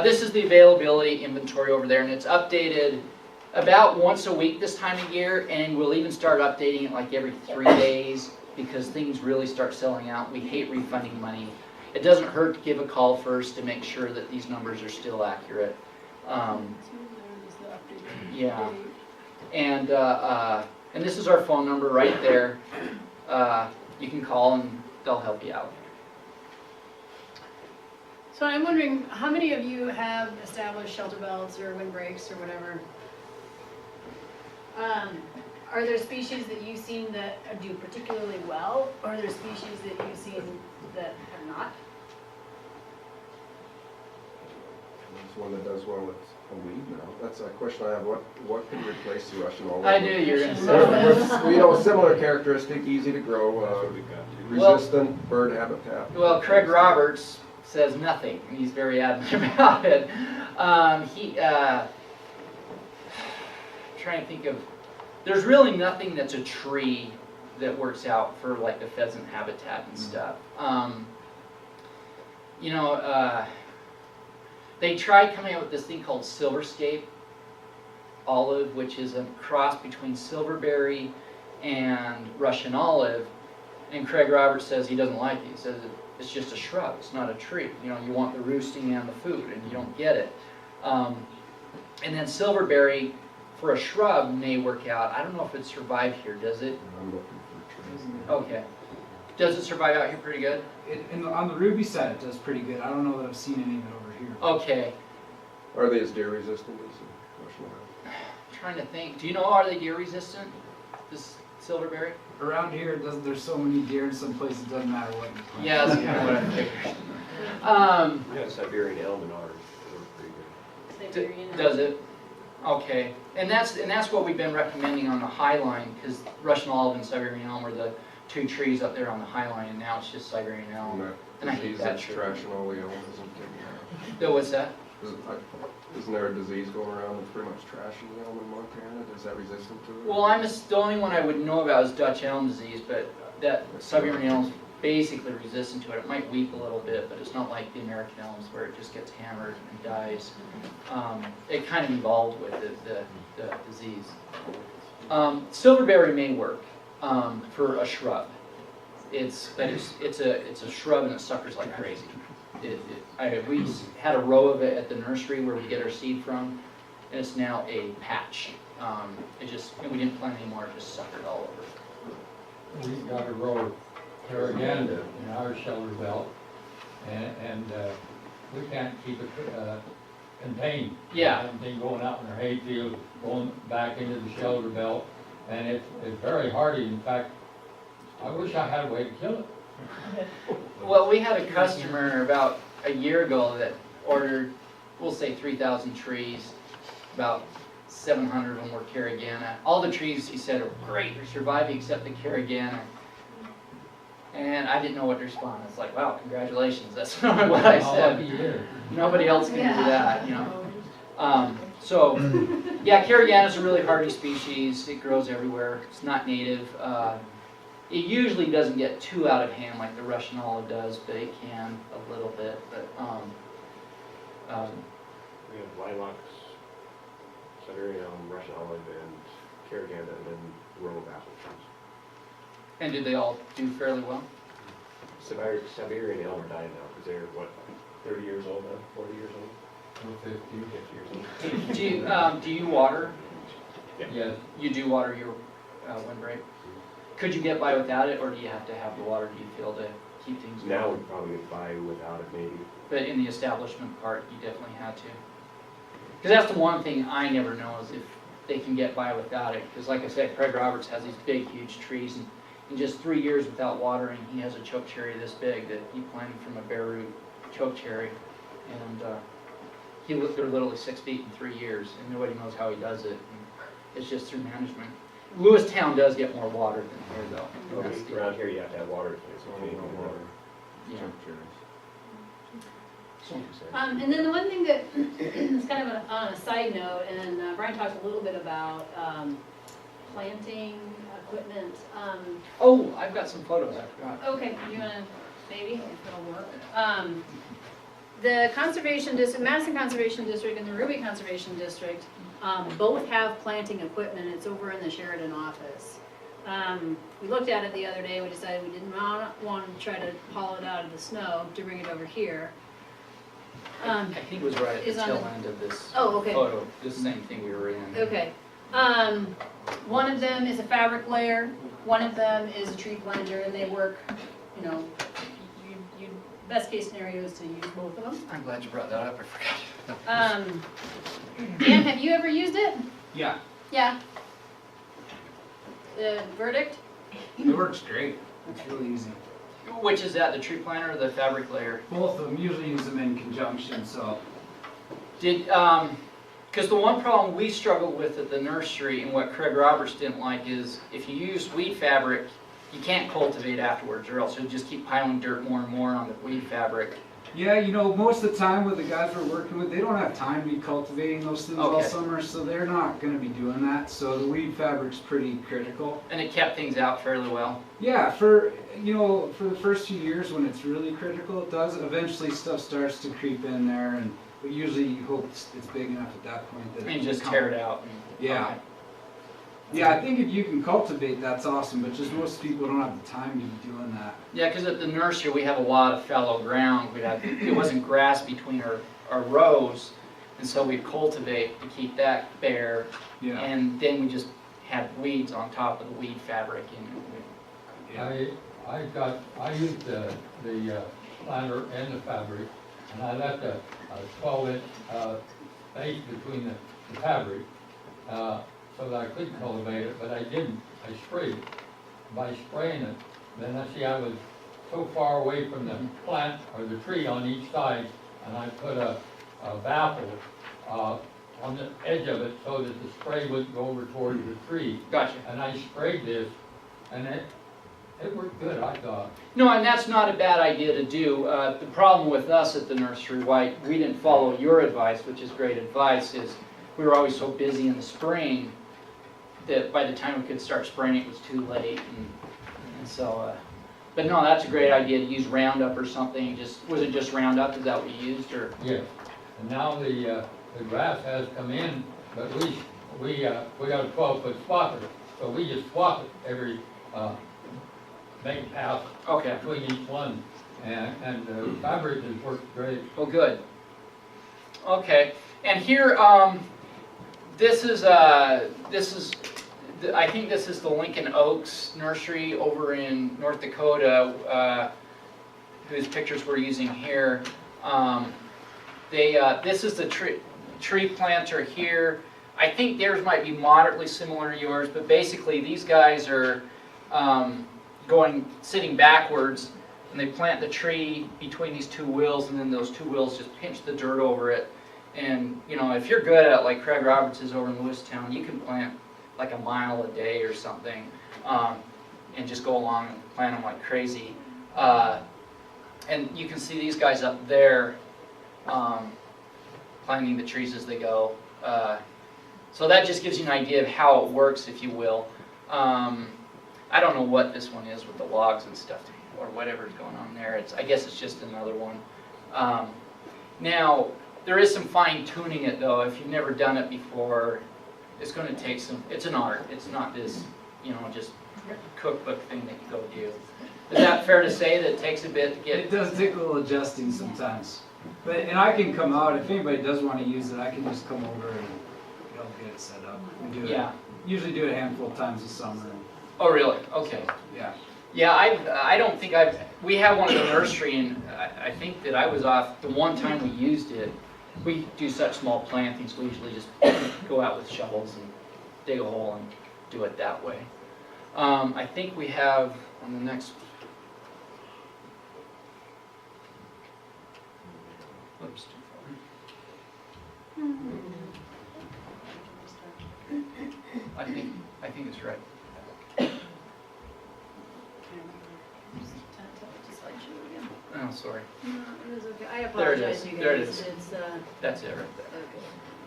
Speaker 1: this is the availability inventory over there, and it's updated about once a week this time of year, and we'll even start updating it like every 3 days because things really start selling out. We hate refunding money. It doesn't hurt to give a call first to make sure that these numbers are still accurate. Yeah, and this is our phone number right there. You can call and they'll help you out.
Speaker 2: So I'm wondering, how many of you have established shelter belts or windbreaks or whatever? Are there species that you've seen that do particularly well, or are there species that you've seen that are not?
Speaker 9: There's one that does well with a weed now. That's a question I have. What could replace the Russian olive?
Speaker 1: I knew you were going to say that.
Speaker 9: We know similar characteristic, easy to grow, resistant, bird habitat.
Speaker 1: Well, Craig Roberts says nothing. He's very adamant about it. Trying to think of, there's really nothing that's a tree that works out for like the pheasant habitat and stuff. They tried coming out with this thing called Silverscape, olive, which is a cross between silverberry and Russian olive. And Craig Roberts says he doesn't like it. He says it's just a shrub, it's not a tree. You know, you want the roosting and the food, and you don't get it. And then silverberry, for a shrub, may work out. I don't know if it survived here, does it?
Speaker 9: I'm looking for trees.
Speaker 1: Okay. Does it survive out here pretty good?
Speaker 8: On the Ruby side, it does pretty good. I don't know that I've seen any of it over here.
Speaker 1: Okay.
Speaker 9: Are they as deer resistant as the Russian olive?
Speaker 1: I'm trying to think. Do you know, are they deer resistant? This silverberry?
Speaker 8: Around here, there's so many deer in some places, it doesn't matter what you plant.
Speaker 1: Yeah, that's kind of what I figured.
Speaker 3: We got Siberian elm in ours, they work pretty good.
Speaker 2: Siberian.
Speaker 1: Does it? Okay. And that's what we've been recommending on the High Line, because Russian olive and Siberian elm are the two trees up there on the High Line, and now it's just Siberian elm. And I hate
Speaker 9: Disease
Speaker 1: that
Speaker 9: that's
Speaker 1: tree.
Speaker 9: trashing all the elm, isn't
Speaker 1: So what's that?
Speaker 9: Isn't there a disease going around that's pretty much trashing the elm in Montana? Is that resistant to it?
Speaker 1: Well, the only one I would know about is Dutch elm disease, but that Siberian elm is basically resistant to it. It might weep a little bit, but it's not like the American elms where it just gets hammered and dies. It kind of evolved with the disease. Silverberry may work for a shrub. It's a shrub and it suffers like crazy. We had a row of it at the nursery where we get our seed from, and it's now a patch. We didn't plant anymore, it just suckered all over.
Speaker 10: We've got a row of Carrageenan in our shelter belt, and we can't keep it contained.
Speaker 1: Yeah.
Speaker 10: Everything going out in our hayfield, going back into the shelter belt, and it's very hardy. In fact, I wish I had a way to kill it.
Speaker 1: Well, we had a customer about a year ago that ordered, we'll say 3,000 trees, about 700 of them were Carrageenan. All the trees, he said, are great, they're surviving except the Carrageenan. And I didn't know what to respond. It's like, wow, congratulations, that's not what I said. Nobody else can do that, you know. So, yeah, Carrageenan is a really hardy species. It grows everywhere. It's not native. It usually doesn't get too out of hand like the Russian olive does, but it can a little bit. But
Speaker 3: We have lilacs, Siberian elm, Russian olive, and Carrageenan, and then a row of apple trees.
Speaker 1: and do they all do fairly well?
Speaker 3: Siberian elm are dying now, because they're, what, 30 years old now, 40 years old?
Speaker 10: 50.
Speaker 3: 50 years old.
Speaker 1: Do you water?
Speaker 10: Yes.
Speaker 1: You do water your windbreak? Could you get by without it, or do you have to have the water, do you feel, to keep things going?
Speaker 3: Now we'd probably get by without it, maybe.
Speaker 1: But in the establishment part, you definitely had to. Because that's the one thing I never know is if they can get by without it. Because like I said, Craig Roberts has these big, huge trees, and in just 3 years without watering, he has a choke cherry this big that he planted from a bare root choke cherry. And they're literally 6 feet in 3 years, and nobody knows how he does it. And it's just through management. Lewistown does get more water than here, though. That's the-
Speaker 3: Around here, you have to have water plants, so you can't get water.
Speaker 1: Yeah.
Speaker 2: And then the one thing that is kind of on a side note, and Brian talked a little bit about planting equipment.
Speaker 1: Oh, I've got some photos I forgot.
Speaker 2: Okay, you wanna, maybe, if it'll work. The Conservation District, Madison Conservation District and the Ruby Conservation District, both have planting equipment. It's over in the Sheridan office. We looked at it the other day, we decided we didn't want to try to haul it out of the snow to bring it over here.
Speaker 1: I think it was right at the
Speaker 2: is on
Speaker 1: tail
Speaker 2: the-
Speaker 1: end of this
Speaker 2: Oh, okay.
Speaker 1: photo, the same thing we were in.
Speaker 2: Okay. One of them is a fabric layer, one of them is a tree planter, and they work, you know, best case scenario is to use both of them.
Speaker 1: I'm glad you brought that up, I forgot.
Speaker 2: Dan, have you ever used it?
Speaker 8: Yeah,
Speaker 2: Yeah. The verdict?
Speaker 8: it works great. It's really easy.
Speaker 1: Which is that, the tree planter or the fabric layer?
Speaker 8: Both of them, usually use them in conjunction, so.
Speaker 1: Because the one problem we struggled with at the nursery and what Craig Roberts didn't like is if you use weed fabric, you can't cultivate afterwards or else you'll just keep piling dirt more and more on the weed fabric.
Speaker 8: Yeah, you know, most of the time with the guys we're working with, they don't have time to be cultivating those things all
Speaker 1: Okay.
Speaker 8: summer, so they're not gonna be doing that, so the weed fabric's pretty critical.
Speaker 1: And it kept things out fairly well.
Speaker 8: Yeah, for the first few years when it's really critical, it does. Eventually stuff starts to creep in there and But usually you hope it's big enough at that point that.
Speaker 1: And just tear it out.
Speaker 8: Yeah.
Speaker 1: Okay.
Speaker 8: Yeah, I think if you can cultivate, that's awesome, but just most people don't have the time to be doing that.
Speaker 1: Yeah, because at the nursery, we have a lot of fallow ground. It wasn't grass between our rows, and so we'd cultivate to keep that bare.
Speaker 8: Yeah.
Speaker 1: And then we just had weeds on top of the weed fabric.
Speaker 8: Yeah.
Speaker 10: I used the planter and the fabric, and I left a 12-inch space between the fabric, so that I could cultivate it, but I didn't. I sprayed it. By spraying it, then I was so far away from the plant or the tree on each side, and I put a baffle on the edge of it so that the spray wouldn't go over towards the tree.
Speaker 1: Gotcha.
Speaker 10: And I sprayed this, and it worked good, I thought.
Speaker 1: No, and that's not a bad idea to do. The problem with us at the nursery, why we didn't follow your advice, which is great advice, is we were always so busy in the spring that by the time we could start spraying it was too late. And so, but no, that's a great idea to use Roundup or something. Was it just Roundup? Is that what you used, or?
Speaker 10: Yes. And now the grass has come in, but we got a 12-foot swatter, so we just swap it every make a pass
Speaker 1: Okay.
Speaker 10: between each one, and the fabric has worked great.
Speaker 1: Well, good. Okay, and here, this is I think this is the Lincoln Oaks Nursery over in North Dakota, whose pictures we're using here. This is the tree planter here. I think theirs might be moderately similar to yours, but basically these guys are sitting backwards, and they plant the tree between these two wheels, and then those two wheels just pinch the dirt over it. And you know, if you're good at like Craig Roberts is over in Lewistown, you can plant like a mile a day or something, and just go along and plant them like crazy. And you can see these guys up there planting the trees as they go. So that just gives you an idea of how it works, if you will. I don't know what this one is with the logs and stuff, or whatever's going on there. I guess it's just another one. Now, there is some fine tuning it though. If you've never done it before, it's going to take some, it's an art. It's not this, just cookbook thing that you go do. Is that fair to say that it takes a bit to get?
Speaker 8: It does take a little adjusting sometimes. And I can come out, if anybody does want to use it, I can just come over and help get it set up. We do it. Usually do it a handful of times a summer.
Speaker 1: Oh, really? Okay.
Speaker 8: Yeah.
Speaker 1: Yeah, I don't think we have one in the nursery, and I think that I was off the one time we used it. We do such small plantings, we usually just go out with shovels and dig a hole and do it that way. I think we have on the next, oops, too far. I think it's right. Oh, sorry.
Speaker 2: No, it was okay. I
Speaker 1: There it
Speaker 2: apologize,
Speaker 1: is.
Speaker 2: you guys.
Speaker 1: There it is.
Speaker 2: It's,
Speaker 1: That's it right there.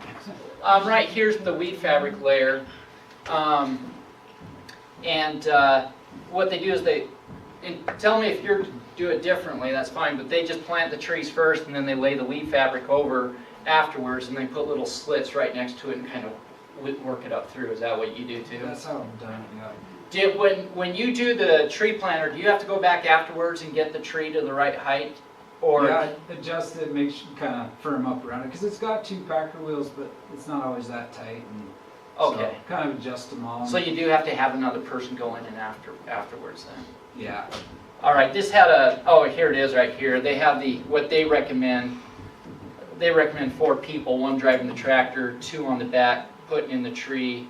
Speaker 2: okay.
Speaker 1: Right here's the weed fabric layer. What they do is tell me if you do it differently, that's fine, but they just plant the trees first and then they lay the weed fabric over afterwards, and they put little slits right next to it and kind of work it up through. Is that what you do too?
Speaker 8: That's how I've done it, yeah.
Speaker 1: When you do the tree planter, do you have to go back afterwards and get the tree to the right height? Or
Speaker 8: Yeah, adjust it, make sure, kind of firm up around it, because it's got two packer wheels, but it's not always that tight. And
Speaker 1: okay.
Speaker 8: So kind of adjust them all.
Speaker 1: So you do have to have another person go in and afterwards then?
Speaker 8: Yeah.
Speaker 1: All right, this had here it is right here. They have what they recommend. They recommend 4 people, 1 driving the tractor, 2 on the back, putting in the tree.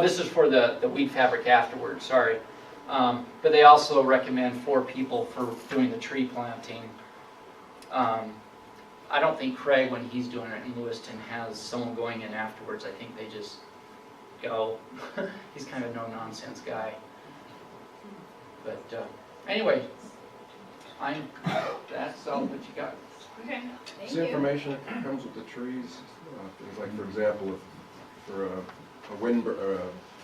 Speaker 1: This is for the weed fabric afterwards, sorry. But they also recommend 4 people for doing the tree planting. I don't think Craig, when he's doing it in Lewiston, has someone going in afterwards. I think they just go. He's kind of a no-nonsense guy. But anyway, that's all that you got.
Speaker 2: Okay, thank
Speaker 9: Is
Speaker 2: you.
Speaker 9: the information that comes with the trees, things like, for example, if for a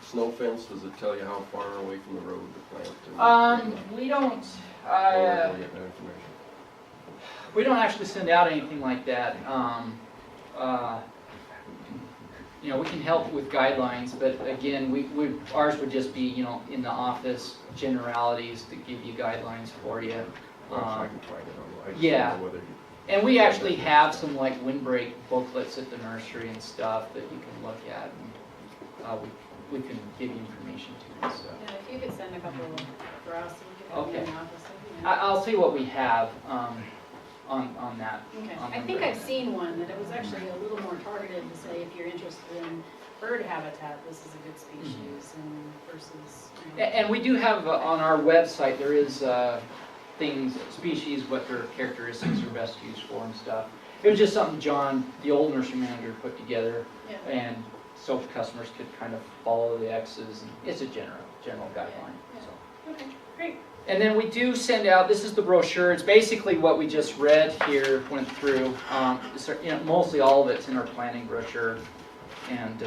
Speaker 9: snow fence, does it tell you how far away from the road to plant?
Speaker 1: We don't.
Speaker 9: Where do we get that information?
Speaker 1: We don't actually send out anything like that. You know, we can help with guidelines, but again, ours would just be, you know, in the office, generalities to give you guidelines for you.
Speaker 3: Well, I can find it online. I just
Speaker 1: yeah.
Speaker 3: don't know whether you-
Speaker 1: And we actually have some like windbreak booklets at the nursery and stuff that you can look at, and we can give you information to. So.
Speaker 2: Yeah, if you could send a couple for us, we could have them in the office.
Speaker 1: I'll see what we have on that.
Speaker 2: Okay,
Speaker 1: on
Speaker 2: I
Speaker 1: the
Speaker 2: think
Speaker 1: break.
Speaker 2: I've seen one that it was actually a little more targeted to say if you're interested in bird habitat, this is a good species and versus. You know.
Speaker 1: And we do have on our website, there is things, species, what their characteristics are best used for and stuff. It was just something John, the old nursery manager, put together,
Speaker 2: Yeah.
Speaker 1: and so customers could kind of follow the X's, and it's a general guideline. So.
Speaker 2: Okay, great.
Speaker 1: And then we do send out, this is the brochure, it's basically what we just read here, went through. You know, mostly all of it's in our planning brochure. And,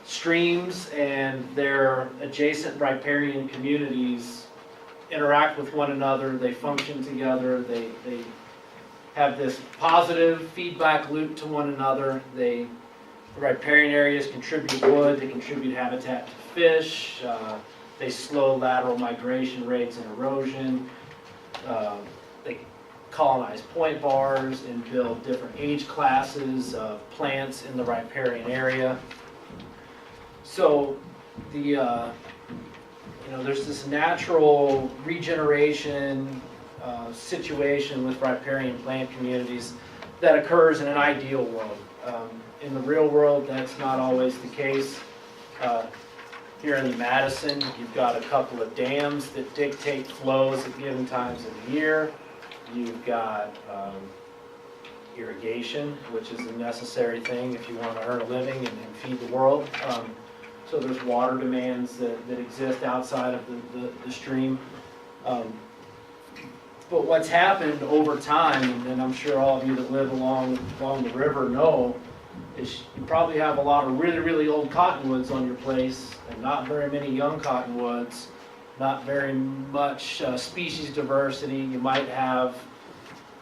Speaker 11: Streams and their adjacent riparian communities interact with one another, they function together, they have this positive feedback loop to one another. The riparian areas contribute wood, they contribute habitat to fish, they slow lateral migration rates and erosion, they colonize point bars and build different age classes of plants in the riparian area. So the there's this natural regeneration situation with riparian plant communities that occurs in an ideal world. In the real world, that's not always the case. Here in the Madison, you've got a couple of dams that dictate flows at given times of the year. You've got irrigation, which is a necessary thing if you want to earn a living and feed the world. So there's water demands that exist outside of the stream. But what's happened over time, and I'm sure all of you that live along the river know, is you probably have a lot of really, really old cottonwoods on your place, and not very many young cottonwoods, not very much species diversity. You might have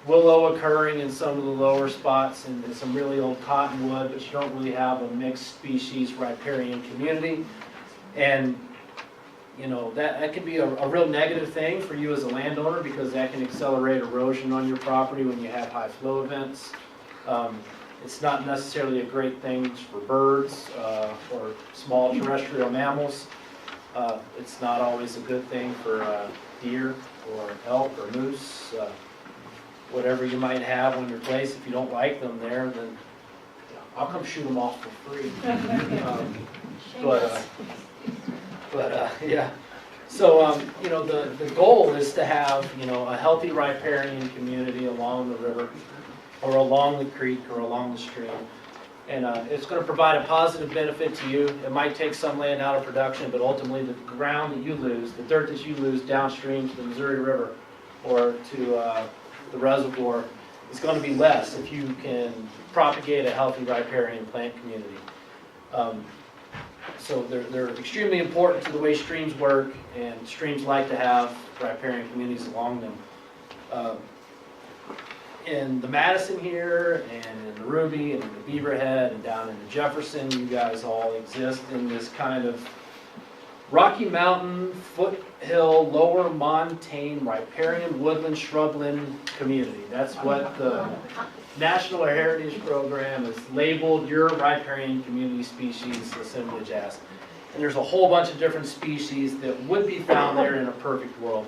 Speaker 11: willow occurring in some of the lower spots and some really old cottonwood, but you don't really have a mixed species riparian community. And you know, that can be a real negative thing for you as a landowner, because that can accelerate erosion on your property when you have high flow events. It's not necessarily a great thing for birds or small terrestrial mammals. It's not always a good thing for deer or elk or moose. Whatever you might have on your place, if you don't like them there, then I'll come shoot them off for free. Yeah. So, you know, the goal is to have, you know, a healthy riparian community along the river or along the creek or along the stream. And it's going to provide a positive benefit to you. It might take some land out of production, but ultimately the ground that you lose, the dirt that you lose downstream to the Missouri River or to the reservoir is going to be less if you can propagate a healthy riparian plant community. So they're extremely important to the way streams work, and streams like to have riparian communities along them. In the Madison here, and in the Ruby, and in the Beaverhead, and down in the Jefferson, you guys all exist in this kind of Rocky Mountain, foothill, lower montane, riparian, woodland, shrubland community. That's what the National Heritage Program has labeled your riparian community species assemblage as. And there's a whole bunch of different species that would be found there in a perfect world.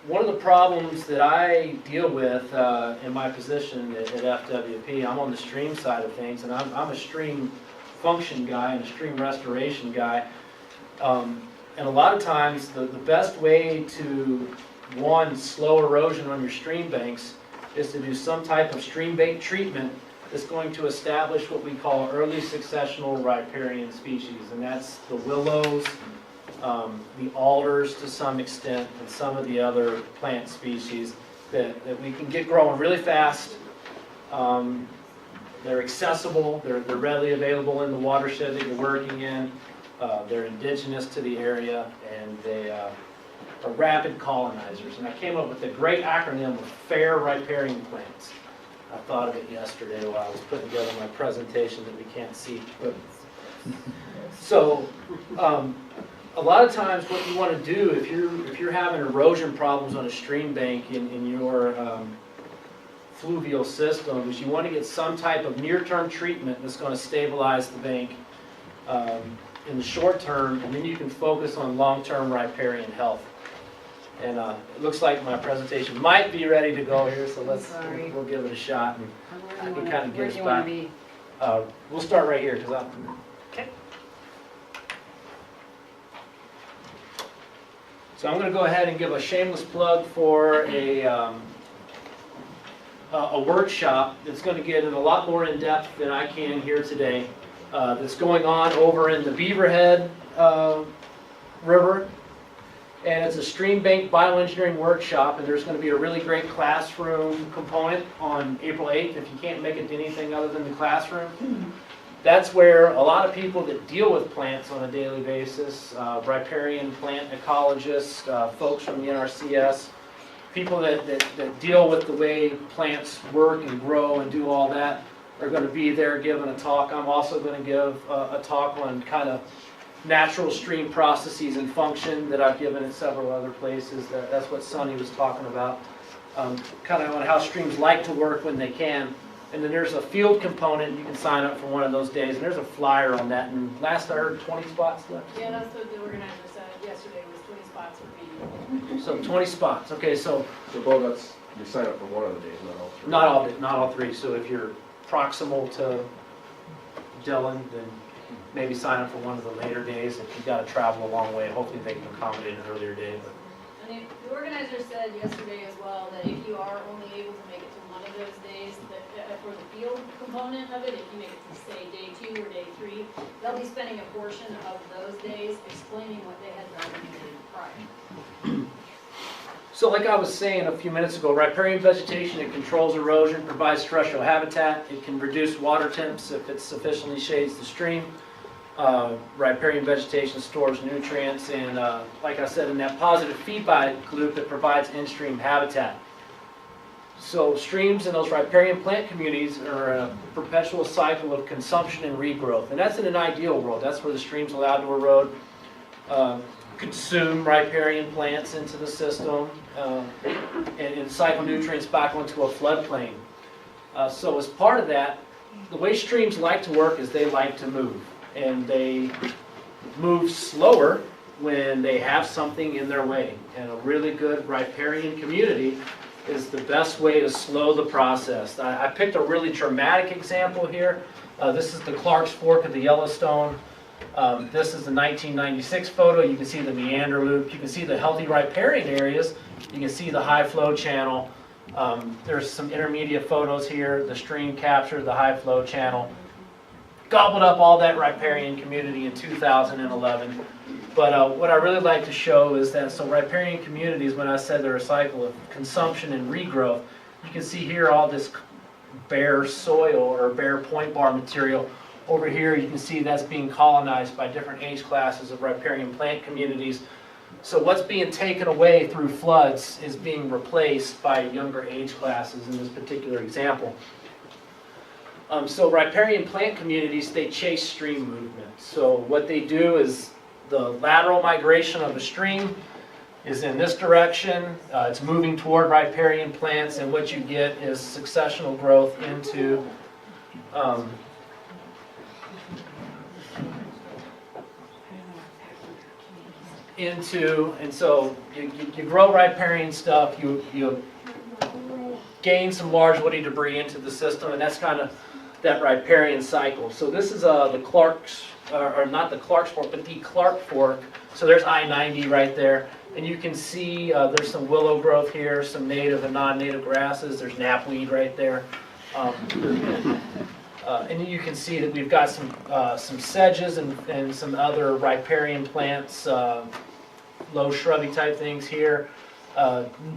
Speaker 11: One of the problems that I deal with in my position at FWP, I'm on the stream side of things, and I'm a stream function guy and a stream restoration guy. And a lot of times the best way to, one, slow erosion on your stream banks is to do some type of stream bank treatment that's going to establish what we call early successional riparian species. And that's the willows, the alders to some extent, and some of the other plant species that we can get growing really fast. They're accessible, they're readily available in the watershed that you're working in, They're indigenous to the area, and they are rapid colonizers. And I came up with a great acronym of FAIR Riparian Plants. I thought of it yesterday while I was putting together my presentation that we can't see. So, a lot of times what you want to do if you're having erosion problems on a stream bank in your fluvial system is you want to get some type of near-term treatment that's going to stabilize the bank in the short term, and then you can focus on long-term riparian health. And it looks like my presentation might be ready to go here, so we'll give it a shot, and I can kind of get us back. We'll start right here, because okay. So I'm going to go ahead and give a shameless plug for a workshop that's going to get in a lot more in depth than I can here today. That's going on over in the Beaverhead River. And it's a stream bank bioengineering workshop, and there's going to be a really great classroom component on April 8th if you can't make it to anything other than the classroom. That's where a lot of people that deal with plants on a daily basis, riparian plant ecologists, folks from the NRCS, people that deal with the way plants work and grow and do all that are going to be there giving a talk. I'm also going to give a talk on kind of natural stream processes and function that I've given in several other places. That's what Sonny was talking about. Kind of on how streams like to work when they can. And then there's a field component. You can sign up for one of those days. And there's a flyer on that. And last I heard, 20 spots left.
Speaker 2: Yeah, that's what the organizer said yesterday, was 20 spots remaining.
Speaker 11: So 20 spots. Okay, so
Speaker 9: Bo, that's, you sign up for one of the days, not all three.
Speaker 11: not all three. So if you're proximal to Dillon, then maybe sign up for one of the later days. If you've got to travel a long way, hopefully they can accommodate an earlier day. But
Speaker 2: And the organizer said yesterday as well that if you are only able to make it to one of those days, that for the field component of it, if you make it to say day 2 or day 3, they'll be spending a portion of those days explaining what they had done in the day prior.
Speaker 11: So like I was saying a few minutes ago, riparian vegetation, it controls erosion, provides terrestrial habitat, it can reduce water temps if it sufficiently shades the stream. Riparian vegetation stores nutrients, and like I said, in that positive feedback loop, it provides in-stream habitat. So streams in those riparian plant communities are a perpetual cycle of consumption and regrowth, and that's in an ideal world. That's where the stream's allowed to erode, consume riparian plants into the system, and cycle nutrients back onto a floodplain. So as part of that, the way streams like to work is they like to move. And they move slower when they have something in their way. And a really good riparian community is the best way to slow the process. I picked a really dramatic example here. This is the Clark's Fork of the Yellowstone. This is the 1996 photo. You can see the meander loop. You can see the healthy riparian areas. You can see the high flow channel. There's some intermediate photos here. The stream capture, the high flow channel. Gobbled up all that riparian community in 2011. But what I really like to show is that, so riparian communities, when I said they're a cycle of consumption and regrowth, you can see here all this bare soil or bare point bar material. Over here you can see that's being colonized by different age classes of riparian plant communities. So what's being taken away through floods is being replaced by younger age classes in this particular example. So riparian plant communities, they chase stream movement. So what they do is the lateral migration of a stream is in this direction. It's moving toward riparian plants, and what you get is successional growth into and so you grow riparian stuff, you gain some large woody debris into the system, and that's kind of that riparian cycle. So this is the Clark's, or not the Clark's Fork, but the Clark Fork. So there's I-90 right there. And you can see there's some willow growth here, some native and non-native grasses. There's knapweed right there. And you can see that we've got some sedges and some other riparian plants, low shrubby type things here.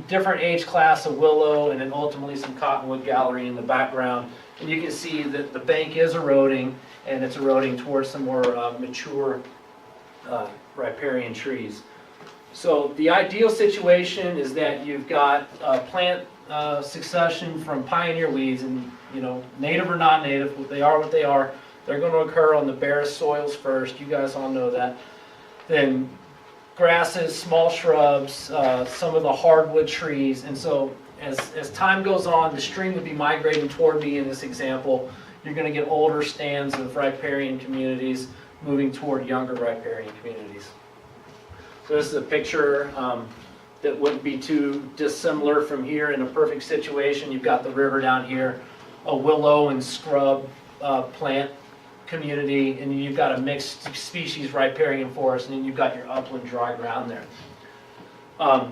Speaker 11: Different age class of willow, and then ultimately some cottonwood gallery in the background. And you can see that the bank is eroding, and it's eroding towards some more mature riparian trees. So the ideal situation is that you've got plant succession from pioneer weeds, and native or non-native, they are what they are. They're going to occur on the barest soils first. You guys all know that. Then grasses, small shrubs, some of the hardwood trees, and so as time goes on, the stream would be migrating toward me in this example. You're going to get older stands of riparian communities moving toward younger riparian communities. So this is a picture that wouldn't be too dissimilar from here in a perfect situation. You've got the river down here, a willow and scrub plant community, and you've got a mixed species riparian forest, and then you've got your upland dry ground there.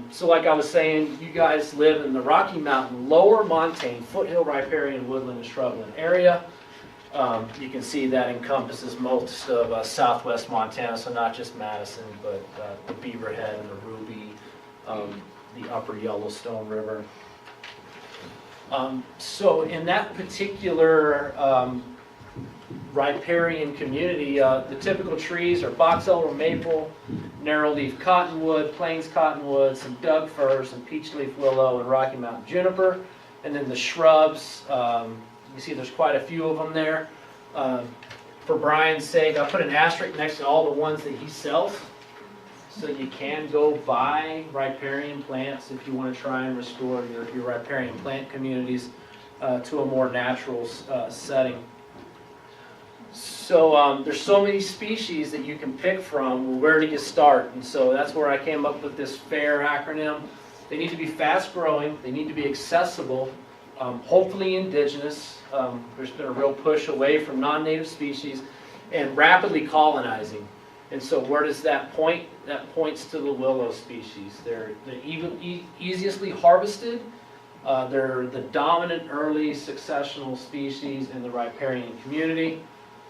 Speaker 11: So like I was saying, you guys live in the Rocky Mountain, lower montane, foothill riparian woodland and shrubland area. You can see that encompasses most of southwest Montana, so not just Madison, but the Beaverhead and the Ruby, the upper Yellowstone River. So in that particular riparian community, the typical trees are box elder maple, narrowleaf cottonwood, plains cottonwood, some Doug firs, and peachleaf willow, and Rocky Mountain juniper. And then the shrubs, you see there's quite a few of them there. For Brian's sake, I put an asterisk next to all the ones that he sells. So you can go buy riparian plants if you want to try and restore your riparian plant communities to a more natural setting. So there's so many species that you can pick from. Well, where do you start? And so that's where I came up with this FAIR acronym. They need to be fast growing. They need to be accessible. Hopefully indigenous. There's been a real push away from non-native species, and rapidly colonizing. And so where does that point? That points to the willow species. They're easiestly harvested. They're the dominant early successional species in the riparian community.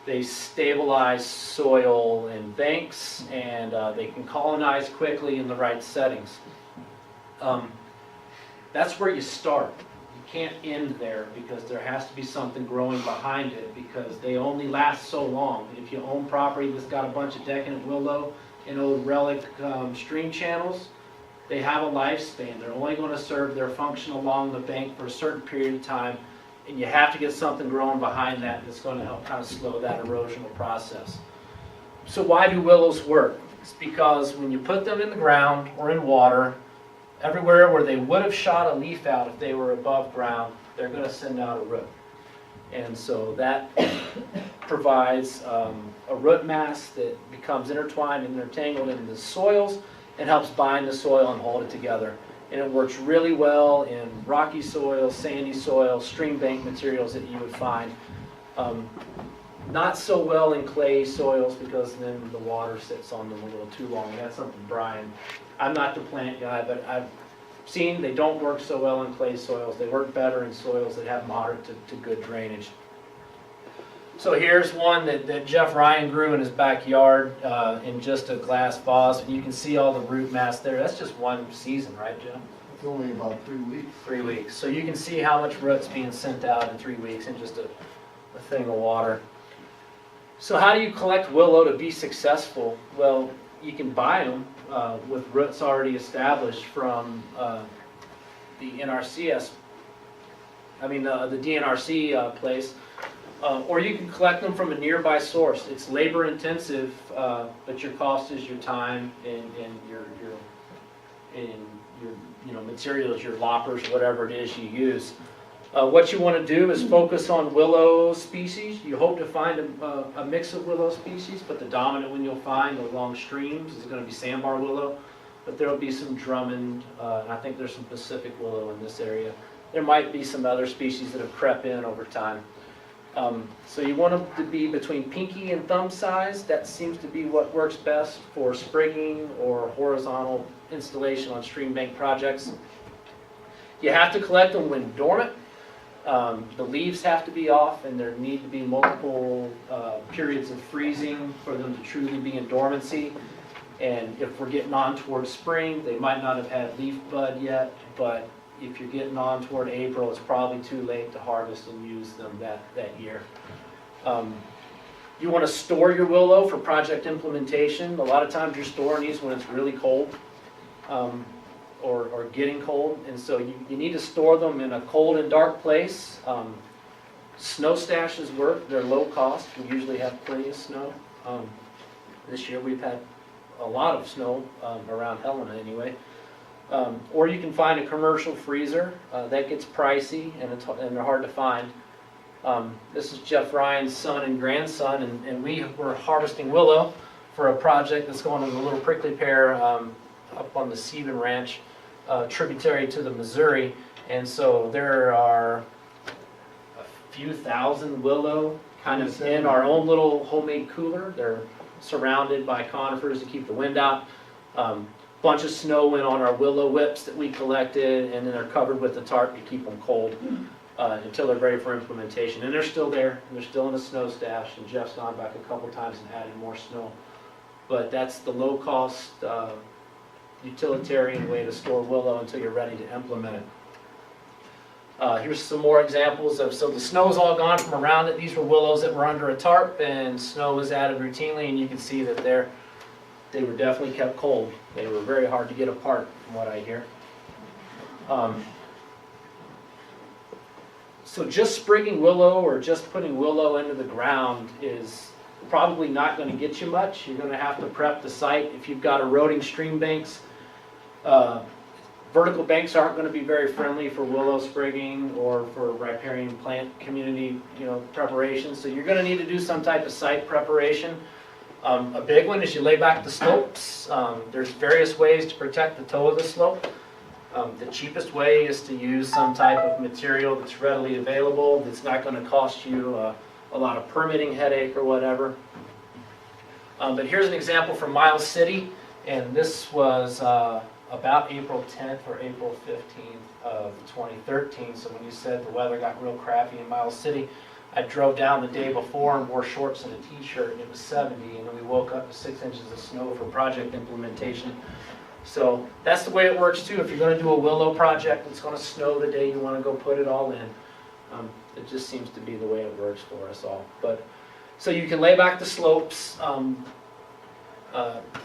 Speaker 11: They stabilize soil and banks, and they can colonize quickly in the right settings. That's where you start. You can't end there, because there has to be something growing behind it, because they only last so long. If you own property that's got a bunch of decadent willow and old relic stream channels, they have a lifespan. They're only going to serve their function along the bank for a certain period of time, and you have to get something growing behind that that's going to help kind of slow that erosional process. So why do willows work? It's because when you put them in the ground or in water, everywhere where they would have shot a leaf out if they were above ground, they're going to send out a root. And so that provides a root mass that becomes intertwined and intertangled in the soils and helps bind the soil and hold it together. And it works really well in rocky soil, sandy soil, stream bank materials that you would find. Not so well in clay soils, because then the water sits on them a little too long. That's something Brian, I'm not the plant guy, but I've seen they don't work so well in clay soils. They work better in soils that have moderate to good drainage. So here's one that Jeff Ryan grew in his backyard in just a glass vase. You can see all the root mass there. That's just one season, right, Jeff?
Speaker 6: It's only about 3 weeks.
Speaker 11: 3 weeks. So you can see how much root's being sent out in 3 weeks in just a thing of water. So how do you collect willow to be successful? Well, you can buy them with roots already established from the NRCS. The DNRC place. Or you can collect them from a nearby source. It's labor intensive, but your cost is your time and your materials, your loppers, whatever it is you use. What you want to do is focus on willow species. You hope to find a mix of willow species, but the dominant one you'll find along streams is going to be sandbar willow, but there will be some Drummond, and I think there's some Pacific willow in this area. There might be some other species that have crept in over time. So you want them to be between pinky and thumb size. That seems to be what works best for sprigging or horizontal installation on stream bank projects. You have to collect them when dormant. The leaves have to be off, and there need to be multiple periods of freezing for them to truly be in dormancy. And if we're getting on towards spring, they might not have had leaf bud yet, but if you're getting on toward April, it's probably too late to harvest and use them that year. You want to store your willow for project implementation. A lot of times you're storing these when it's really cold, or getting cold, and so you need to store them in a cold and dark place. Snow stashes work, they're low cost, we usually have plenty of snow. This year we've had a lot of snow around Helena anyway. Or you can find a commercial freezer, that gets pricey and they're hard to find. This is Jeff Ryan's son and grandson, and we were harvesting willow for a project that's going on the Little Prickly Pear up on the Sieben Ranch, tributary to the Missouri. And so there are a few thousand willow kind of in our own little homemade cooler. They're surrounded by conifers to keep the wind out. Bunch of snow went on our willow whips that we collected, and then they're covered with the tarp to keep them cold until they're ready for implementation. And they're still there, and they're still in the snow stash, and Jeff's gone back a couple times and added more snow. But that's the low-cost, utilitarian way to store willow until you're ready to implement it. Here's some more examples of, so the snow's all gone from around it. These were willows that were under a tarp, and snow was added routinely, and you can see that they were definitely kept cold. They were very hard to get apart, from what I hear. So just sprigging willow or just putting willow into the ground is probably not going to get you much. You're going to have to prep the site. If you've got eroding stream banks, vertical banks aren't going to be very friendly for willow sprigging or for riparian plant community, preparation. So you're going to need to do some type of site preparation. A big one is you lay back the slopes. There's various ways to protect the toe of the slope. The cheapest way is to use some type of material that's readily available, that's not going to cost you a lot of permitting headache or whatever. But here's an example from Miles City, and this was about April 10th or April 15th of 2013. So when you said the weather got real crappy in Miles City, I drove down the day before and wore shorts and a t-shirt, and it was 70, and then we woke up to 6 inches of snow for project implementation. So that's the way it works too. If you're going to do a willow project, it's going to snow the day you want to go put it all in. It just seems to be the way it works for us all. But so you can lay back the slopes.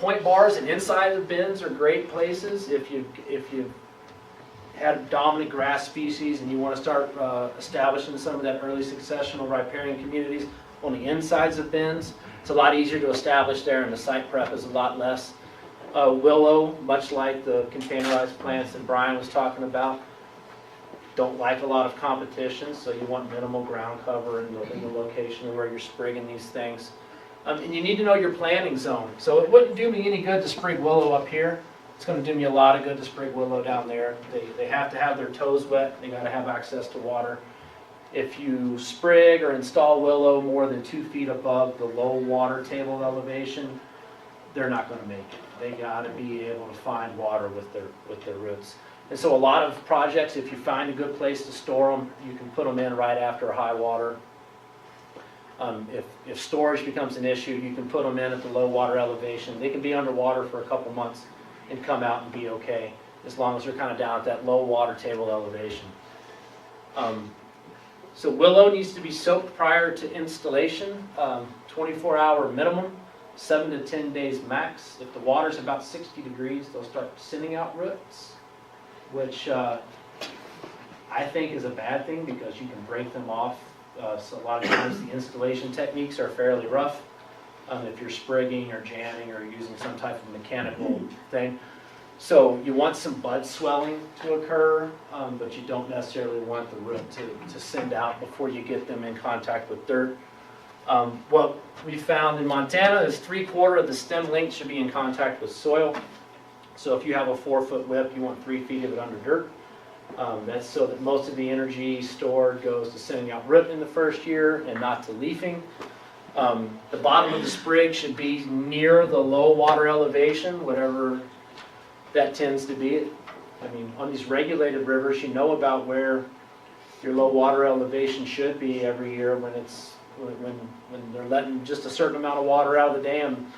Speaker 11: Point bars and inside of the bins are great places if you had dominant grass species and you want to start establishing some of that early successional riparian communities on the insides of bins. It's a lot easier to establish there, and the site prep is a lot less. Willow, much like the containerized plants that Brian was talking about, don't like a lot of competition, so you want minimal ground cover in the location where you're sprigging these things. And you need to know your planting zone. So it wouldn't do me any good to sprig willow up here. It's going to do me a lot of good to sprig willow down there. They have to have their toes wet. They got to have access to water. If you sprig or install willow more than 2 feet above the low water table elevation, they're not going to make it. They got to be able to find water with their roots. And so a lot of projects, if you find a good place to store them, you can put them in right after high water. If storage becomes an issue, you can put them in at the low water elevation. They can be underwater for a couple months and come out and be okay, as long as they're kind of down at that low water table elevation. So willow needs to be soaked prior to installation, 24-hour minimum, 7 to 10 days max. If the water's about 60 degrees, they'll start sending out roots, which I think is a bad thing because you can break them off. So a lot of times the installation techniques are fairly rough if you're sprigging or jamming or using some type of mechanical thing. So you want some bud swelling to occur, but you don't necessarily want the root to send out before you get them in contact with dirt. What we found in Montana is 3/4 of the stem length should be in contact with soil. So if you have a 4-foot whip, you want 3 feet of it under dirt. That's so that most of the energy stored goes to sending out root in the first year and not to leafing. The bottom of the sprig should be near the low water elevation, whatever that tends to be. I mean, on these regulated rivers, you know about where your low water elevation should be every year when they're letting just a certain amount of water out of the dam.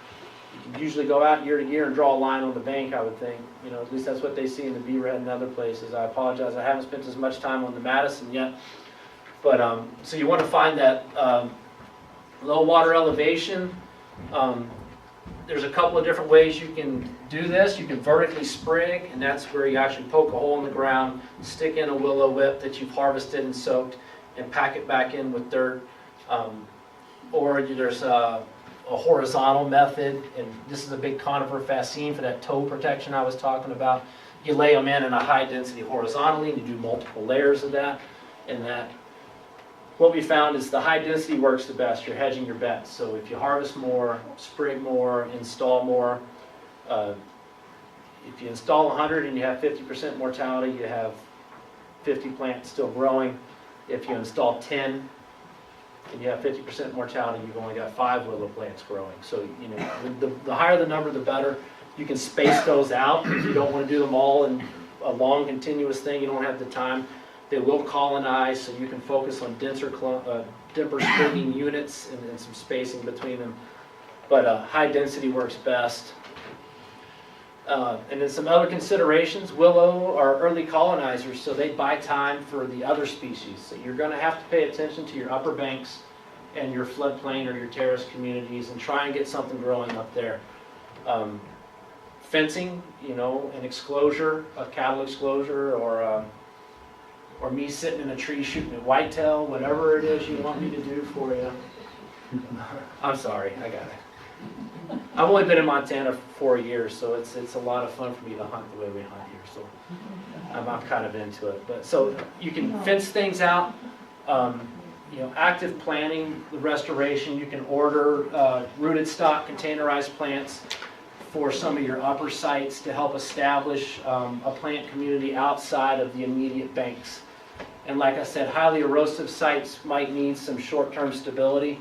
Speaker 11: You can usually go out year to year and draw a line on the bank, I would think. At least that's what they see in the BRED and other places. I apologize, I haven't spent as much time on the Madison yet. But, so you want to find that Low water elevation, there's a couple of different ways you can do this. You can vertically sprig, and that's where you actually poke a hole in the ground, stick in a willow whip that you've harvested and soaked, and pack it back in with dirt. Or there's a horizontal method, and this is a big conifer fascine for that toe protection I was talking about. You lay them in a high density horizontally, and you do multiple layers of that, and that. What we found is the high density works the best. You're hedging your bets. So if you harvest more, sprig more, install more, if you install 100 and you have 50% mortality, you have 50 plants still growing. If you install 10 and you have 50% mortality, you've only got 5 willow plants growing. So, you know, the higher the number, the better. You can space those out if you don't want to do them all in a long continuous thing. You don't have the time. They will colonize, so you can focus on denser sprigging units and some spacing between them. But high density works best. And then some other considerations. Willow are early colonizers, so they buy time for the other species. So you're going to have to pay attention to your upper banks and your floodplain or your terrace communities and try and get something growing up there. Fencing, you know, an exclosure, a cattle exclosure, or me sitting in a tree shooting at whitetail, whatever it is you want me to do for you. I'm sorry, I got it. I've only been in Montana for 4 years, so it's a lot of fun for me to hunt the way we hunt here. So I'm kind of into it. But so you can fence things out. You know, active planting, the restoration. You can order rooted stock, containerized plants for some of your upper sites to help establish a plant community outside of the immediate banks. And like I said, highly erosive sites might need some short-term stability,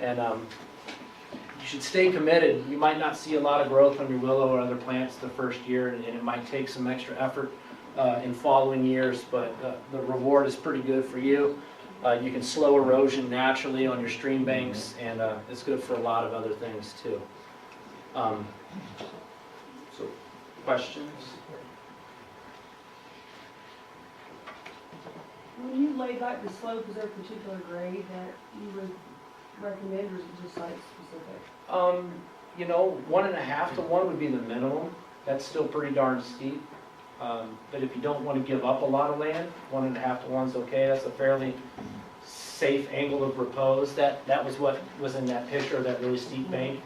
Speaker 11: and you should stay committed. You might not see a lot of growth on your willow or other plants the first year, and it might take some extra effort in following years, but the reward is pretty good for you. You can slow erosion naturally on your stream banks, and it's good for a lot of other things too. So, questions?
Speaker 12: When you lay back the slope, is there a particular grade that you would recommend, or is it just site specific?
Speaker 11: You know, 1.5 to 1 would be the minimum. That's still pretty darn steep. But if you don't want to give up a lot of land, 1.5 to 1 is okay. That's a fairly safe angle of repose. That was what was in that picture of that really steep bank.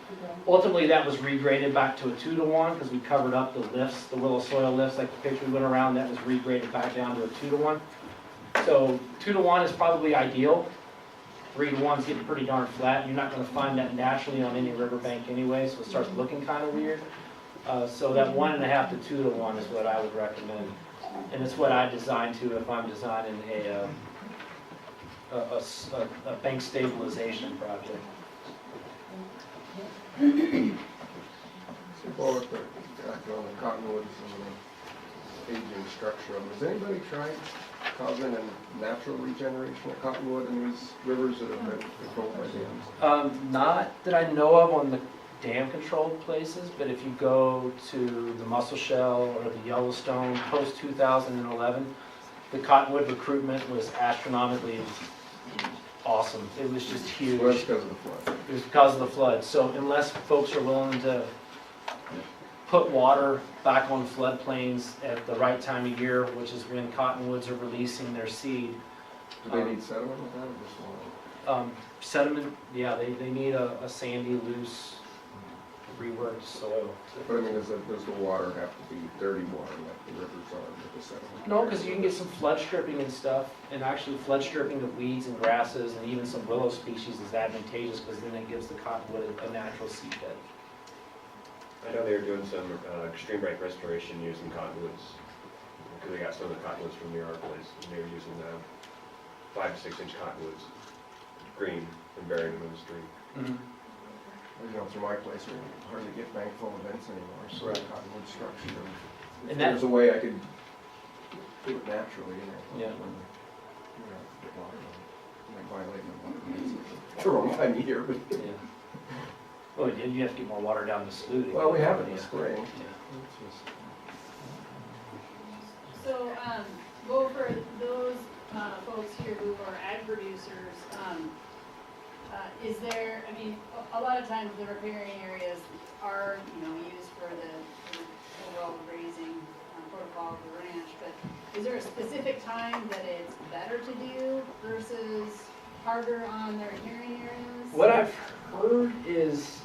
Speaker 11: Ultimately, that was regraded back to a 2 to 1 because we covered up the lifts, the willow soil lifts, like the picture we went around. That was regraded back down to a 2 to 1. So 2 to 1 is probably ideal. 3 to 1 is getting pretty darn flat. You're not going to find that naturally on any riverbank anyway, so it starts looking kind of weird. So that 1.5 to 2 to 1 is what I would recommend, and it's what I design to if I'm designing a bank stabilization project.
Speaker 9: Well, with the cottonwoods and the aging structure of them, has anybody tried causing a natural regeneration of cottonwood in these rivers that have been controlled by dams?
Speaker 11: Not that I know of on the dam-controlled places, but if you go to the Muscle Shell or the Yellowstone post-2011, the cottonwood recruitment was astronomically awesome. It was just huge.
Speaker 9: Well, that's because of the flood.
Speaker 11: It was because of the flood. So unless folks are willing to put water back on floodplains at the right time of year, which is when cottonwoods are releasing their seed.
Speaker 9: Do they need sediment with that or just water?
Speaker 11: Sediment, yeah, they need a sandy, loose, reworked soil.
Speaker 9: But I mean, does the water have to be dirty water like the rivers are with the sediment?
Speaker 11: No, because you can get some flood stripping and stuff, and actually flood stripping of weeds and grasses and even some willow species is advantageous because then it gives the cottonwood a natural seed bed.
Speaker 3: I know they were doing some extreme break restoration using cottonwoods, because they got some of the cottonwoods from near our place, and they were using 5 to 6 inch cottonwoods, green, and burying them in the stream.
Speaker 11: Mm-hmm.
Speaker 9: You know, through my place, we hardly get bankful events anymore, so
Speaker 11: Right.
Speaker 9: cottonwood structure. If
Speaker 11: And that-
Speaker 9: there's a way I could do it naturally, you know.
Speaker 11: Yeah.
Speaker 9: When, you know, get water, like violating the water rights. For my meter, but.
Speaker 11: Yeah. Well, you have to get more water down the slough.
Speaker 9: Well, we have it in
Speaker 11: Yeah.
Speaker 9: the spring.
Speaker 11: Yeah.
Speaker 9: It's just-
Speaker 2: So, well, for those folks here who are ag producers, Is there, I mean, a lot of times the riparian areas are, used for the overall grazing protocol of the ranch, but is there a specific time that it's better to do versus harder on the riparian areas?
Speaker 11: What I've heard is,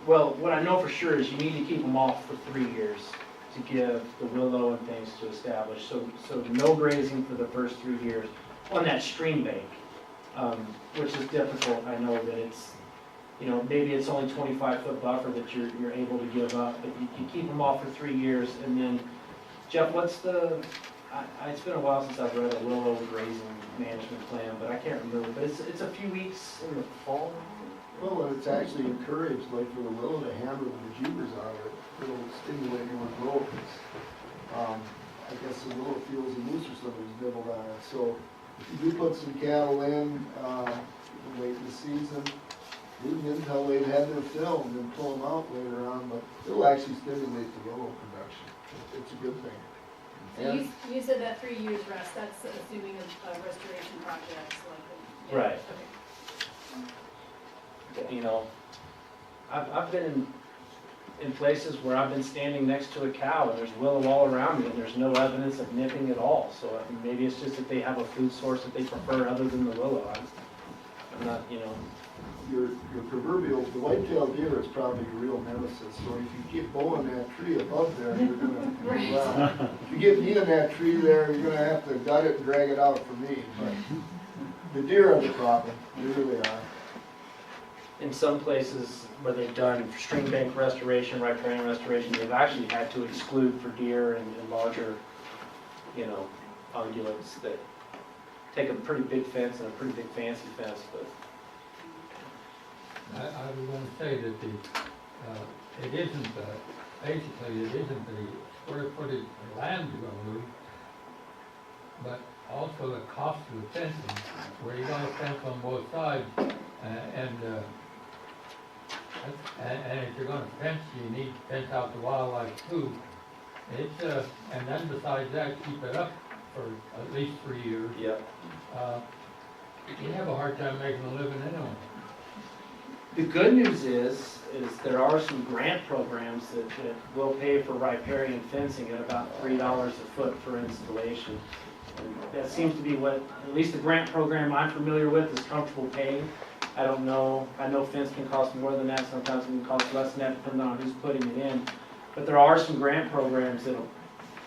Speaker 11: well, what I know for sure is you need to keep them off for 3 years to give the willow and things to establish. So no grazing for the first 3 years on that stream bank, which is difficult. I know that it's, maybe it's only 25-foot buffer that you're able to give up, but you keep them off for 3 years. And then, Jeff, what's it's been a while since I've read a willow grazing management plan, but I can't remember. But it's a few weeks in the fall.
Speaker 6: Well, it's actually encouraged, like for the willow to hammer the bejeebers out of it, it'll stimulate more growth. I guess the willow feels the moose or something's nibbled on it. So if you do put some cattle in, late in the season, leave them until they've had their fill and then pull them out later on, but it'll actually stimulate the willow production. It's a good thing.
Speaker 2: So you said that 3 years rest, that's assuming a restoration project, like.
Speaker 11: Right.
Speaker 2: Okay.
Speaker 11: I've been in places where I've been standing next to a cow and there's willow all around me and there's no evidence of nipping at all. So maybe it's just that they have a food source that they prefer other than the willow. I'm not,
Speaker 6: Your proverbial, the white-tailed deer is probably your real nemesis, so if you keep bowing that tree above there, you're gonna, well, if you get me in that tree there, you're gonna have to gut it and drag it out for me, but the deer are the problem, they really are.
Speaker 11: In some places where they've done stream bank restoration, riparian restoration, they've actually had to exclude for deer and larger, ungulates that take a pretty big fence and a pretty big fancy fence, but.
Speaker 10: I was going to say that it isn't, basically it isn't the square footage of land you're going to lose, but also the cost of the fencing, where you're going to fence on both sides, and if you're going to fence, you need to fence out the wildlife too. And then besides that, keep it up for at least 3 years.
Speaker 11: Yep.
Speaker 10: You have a hard time making a living anyway.
Speaker 11: The good news is there are some grant programs that will pay for riparian fencing at about $3 a foot for installation. And that seems to be what, at least the grant program I'm familiar with, is comfortable paying. I don't know, I know fence can cost more than that, sometimes it can cost less than that depending on who's putting it in. But there are some grant programs that'll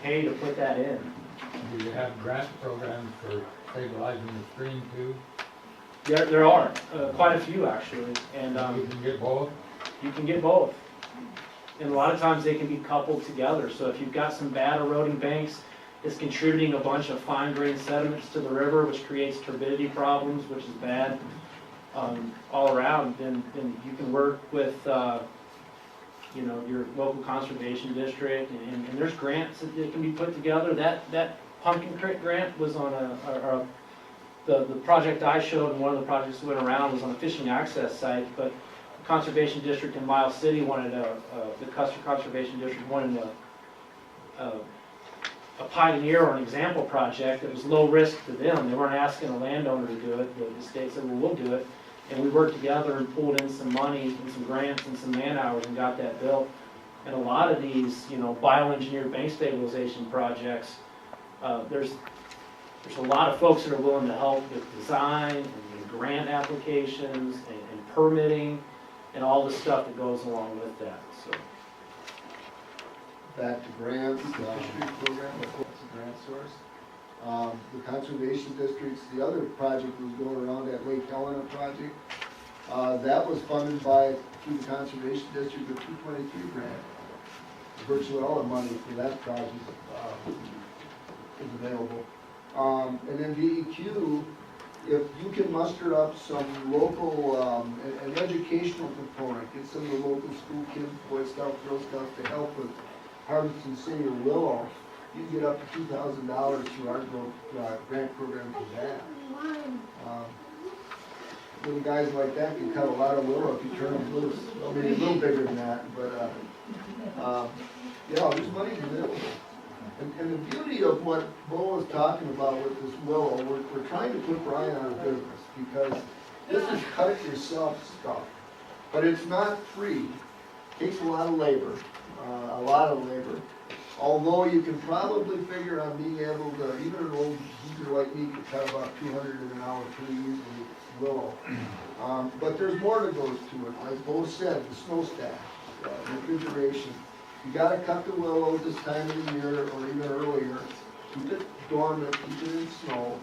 Speaker 11: pay to put that in.
Speaker 10: Do you have grant programs for stabilizing the stream too?
Speaker 11: There are, quite a few actually, and
Speaker 10: You can get both?
Speaker 11: you can get both. And a lot of times they can be coupled together, so if you've got some bad eroding banks, it's contributing a bunch of fine-grained sediments to the river, which creates turbidity problems, which is bad all around, then you can work with your local conservation district, and there's grants that can be put together. That Pumpkin Creek grant was on the project I showed, and one of the projects that went around was on a fishing access site, but the Conservation District in Miles City wanted the Custer Conservation District wanted a pioneer or an example project that was low risk to them. They weren't asking a landowner to do it, the state said, well, we'll do it. And we worked together and pulled in some money and some grants and some man hours and got that built. And a lot of these, bioengineered bank stabilization projects, there's a lot of folks that are willing to help with design and grant applications and permitting and all the stuff that goes along with that. So.
Speaker 6: Back to grants, fisheries program, of course, a grant source. The conservation districts, the other project was going around, that Lake Helena project. That was funded through the conservation district, the 223 grant. Virtually all the money for that project is available. And then DEQ, if you can muster up some local, an educational component, get some of the local school kids, Boy Scouts, Girl Scouts to help with Harbison City or Willow, you can get up to $2,000 through our grant program for that. Little guys like that can cut a lot of willow if you turn them loose. Well, maybe a little bigger than that, but yeah, there's money available. And the beauty of what Bo was talking about with this willow, we're trying to put Brian out of business because This is cut it yourself stuff, but it's not free. Takes a lot of labor, Although you can probably figure on being able to, even an old heater like me could cut about 200 in an hour pretty easily with willow. But there's more that goes to it. Like Bo said, the smokestack, refrigeration. You gotta cut the willow this time of the year or even earlier. Keep it dormant, keep it in snow.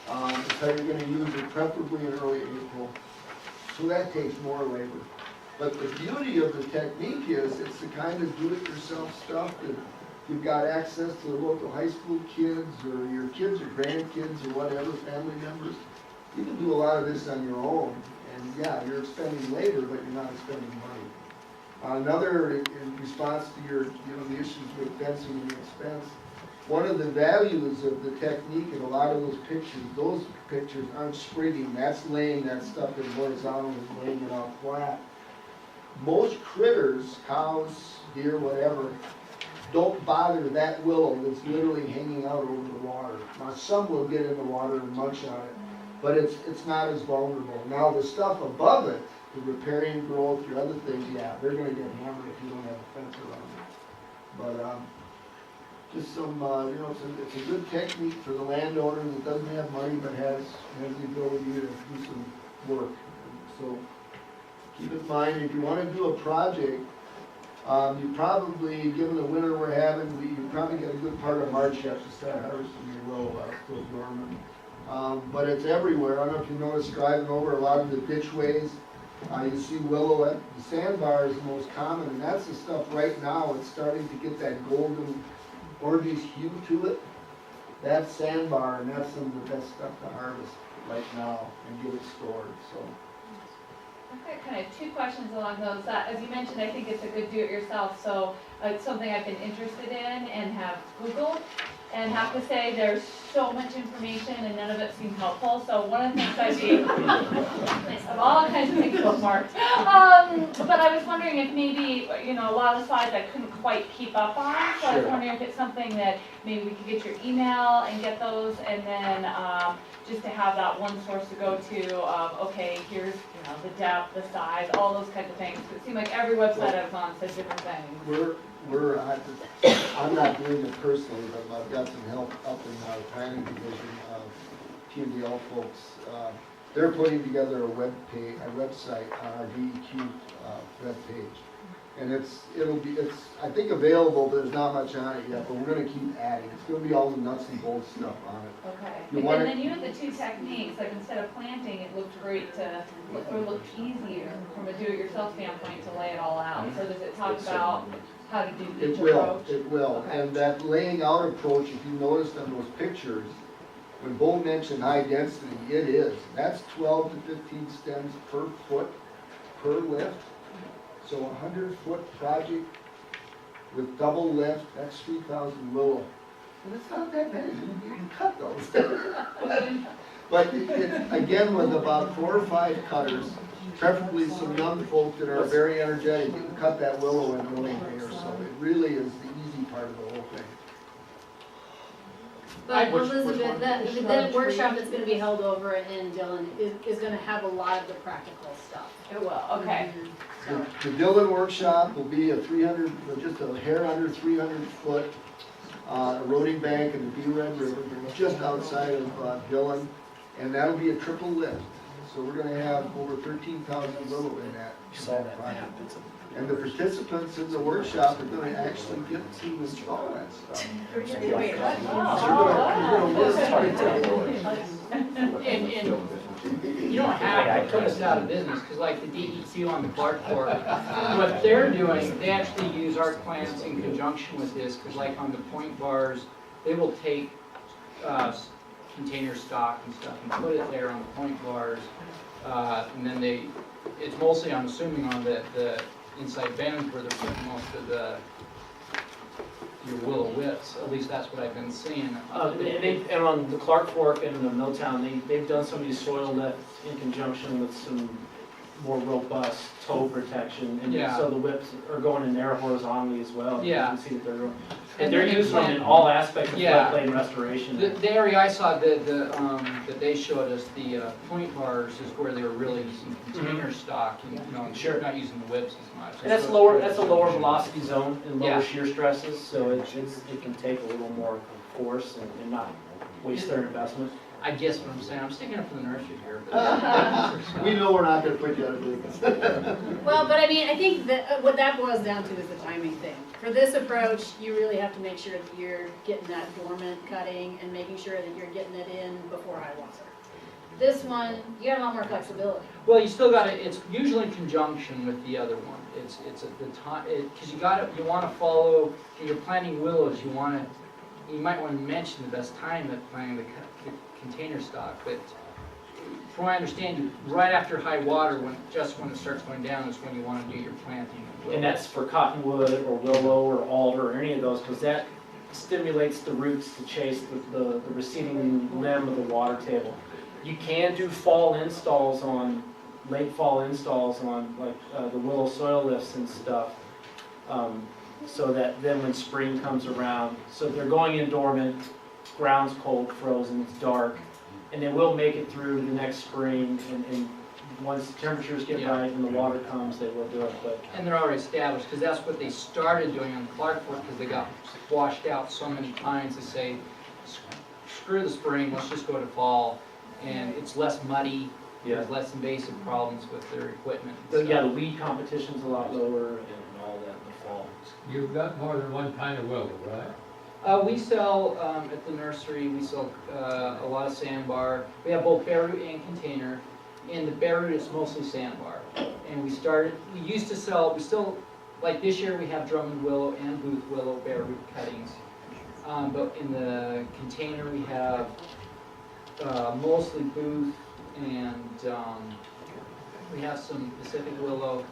Speaker 6: Until you're gonna use it preferably in early April. So that takes more labor. But the beauty of the technique is it's the kind of do-it-yourself stuff that you've got access to the local high school kids or your kids or grandkids or whatever, family members. You can do a lot of this on your own. And yeah, you're expending labor, but you're not expending money. Another, in response to your, the issues with fencing and expense, one of the values of the technique in a lot of those pictures aren't sprigging. That's laying that stuff in horizontal and laying it out flat. Most critters, cows, deer, whatever, don't bother that willow that's literally hanging out over the water. Now, some will get in the water and munch on it, but it's not as vulnerable. Now, the stuff above it, the riparian growth, your other things, yeah, they're gonna get hammered if you don't have a fence around it. But, just some, it's a good technique for the landowner that doesn't have money but has the ability to do some work. So, keep in mind, if you want to do a project, you probably, given the winter we're having, you probably get a good part of March yet to start harvesting your willow while it's still dormant. But it's everywhere. I don't know if you noticed driving over a lot of the ditchways, you see willow. The sandbar is the most common, and that's the stuff right now. It's starting to get that golden, orange hue to it. That's sandbar, and that's some of the best stuff to harvest right now and get it stored. So.
Speaker 5: I've got kind of two questions along those. As you mentioned, I think it's a good do-it-yourself, so it's something I've been interested in and have Googled, and have to say there's so much information and none of it seems helpful. So one of the things I'd be, I have all kinds of things bookmarked. But I was wondering if maybe, a lot of the slides I couldn't quite keep up on, so I was wondering if it's something that maybe we could get your email and get those, and then just to have that one source to go to of, okay, here's the depth, the size, all those kinds of things. It seemed like every website I was on said different things.
Speaker 6: I'm not doing it personally, but I've got some help up in our planning division of PMDL folks. They're putting together a website on our DEQ web page. And it's I think available, but there's not much on it yet, but we're gonna keep adding. It's gonna be all the nuts and bolts stuff on it.
Speaker 5: Okay. And then you had the two techniques, like instead of planting, it looked great it looked easier from a do-it-yourself standpoint to lay it all out. So does it talk about how to do each approach?
Speaker 6: It will.
Speaker 5: Okay.
Speaker 6: And that laying out approach, if you noticed on those pictures, when Bo mentioned high density, it is. That's 12 to 15 stems per foot per lift. So a 100-foot project with double lift, that's 3,000 willow. And it's not that many, you can cut those. But again, with about 4 or 5 cutters, preferably some young folk that are very energetic, you can cut that willow in only a day or so. It really is the easy part of the whole thing.
Speaker 2: But Elizabeth, that workshop that's gonna be held over in Dillon is gonna have a lot of the practical stuff.
Speaker 5: It will, okay.
Speaker 6: The Dillon workshop will be just a hair under 300-foot eroding bank in the Bee Red River, just outside of Dillon, and that'll be a triple lift. So we're going to have over 13,000 willow in that project. And the participants in the workshop are going to actually get to install that stuff.
Speaker 5: Wait, what?
Speaker 1: You don't have to put us out of business, because like the DEQ on the Clark Fork, what they're doing, they actually use art plants in conjunction with this, because like on the point bars, they will take container stock and stuff and put it there on the point bars, and then it's mostly, I'm assuming, on the inside bends where they're putting most of your willow whips. At least that's what I've been seeing.
Speaker 11: And on the Clark Fork and the Milltown, they've done some of these soil lifts in conjunction with some more robust toe protection, and
Speaker 1: Yeah.
Speaker 11: so the whips are going in there horizontally as well.
Speaker 1: Yeah.
Speaker 11: You can see that they're going,
Speaker 1: And
Speaker 11: and they're
Speaker 1: then
Speaker 11: using them
Speaker 1: again-
Speaker 11: in all aspects of
Speaker 1: Yeah.
Speaker 11: floodplain restoration.
Speaker 1: The area I saw that they showed us, the point bars is where they were really using container stock, and,
Speaker 11: Sure.
Speaker 1: not using the whips as much.
Speaker 11: And that's lower, that's a lower velocity zone and
Speaker 1: Yeah.
Speaker 11: lower shear stresses, so it can take a little more force and not waste their investment.
Speaker 1: I guess what I'm saying, I'm sticking up for the nursery here.
Speaker 6: We know we're not gonna put you out of business.
Speaker 2: Well, but I mean, I think that what that boils down to is the timing thing. For this approach, you really have to make sure that you're getting that dormant cutting and making sure that you're getting it in before high water. This one, you got a lot more flexibility.
Speaker 1: Well, you still got to, it's usually in conjunction with the other one. It's at the time, because you want to follow, when you're planting willows, you might want to mention the best time of planting the container stock, but from what I understand, right after high water, when it starts going down, is when you want to do your planting.
Speaker 11: And that's for cottonwood or willow or alder or any of those, because that stimulates the roots to chase the receding limb of the water table. You can do late fall installs on like the willow soil lifts and stuff, so that then when spring comes around, so they're going in dormant, ground's cold, frozen, it's dark, and they will make it through the next spring, and once the temperatures get right and the water comes, they will do it. But
Speaker 1: And they're already established, because that's what they started doing on Clarkford, because they got washed out so many times. They say, screw the spring, let's just go to fall, and it's less muddy, there's less invasive problems with their equipment. and
Speaker 11: the, yeah, the
Speaker 1: stuff.
Speaker 11: weed competition's a lot lower and all that in the fall.
Speaker 10: You've got more than one kind of willow, right?
Speaker 1: We sell, at the nursery, we sell a lot of sandbar. We have both bare root and container. And the bare root is mostly sandbar. And we used to sell, like this year we have Drummond willow and Booth willow bare root cuttings. But in the container we have mostly Booth, and we have some Pacific willow,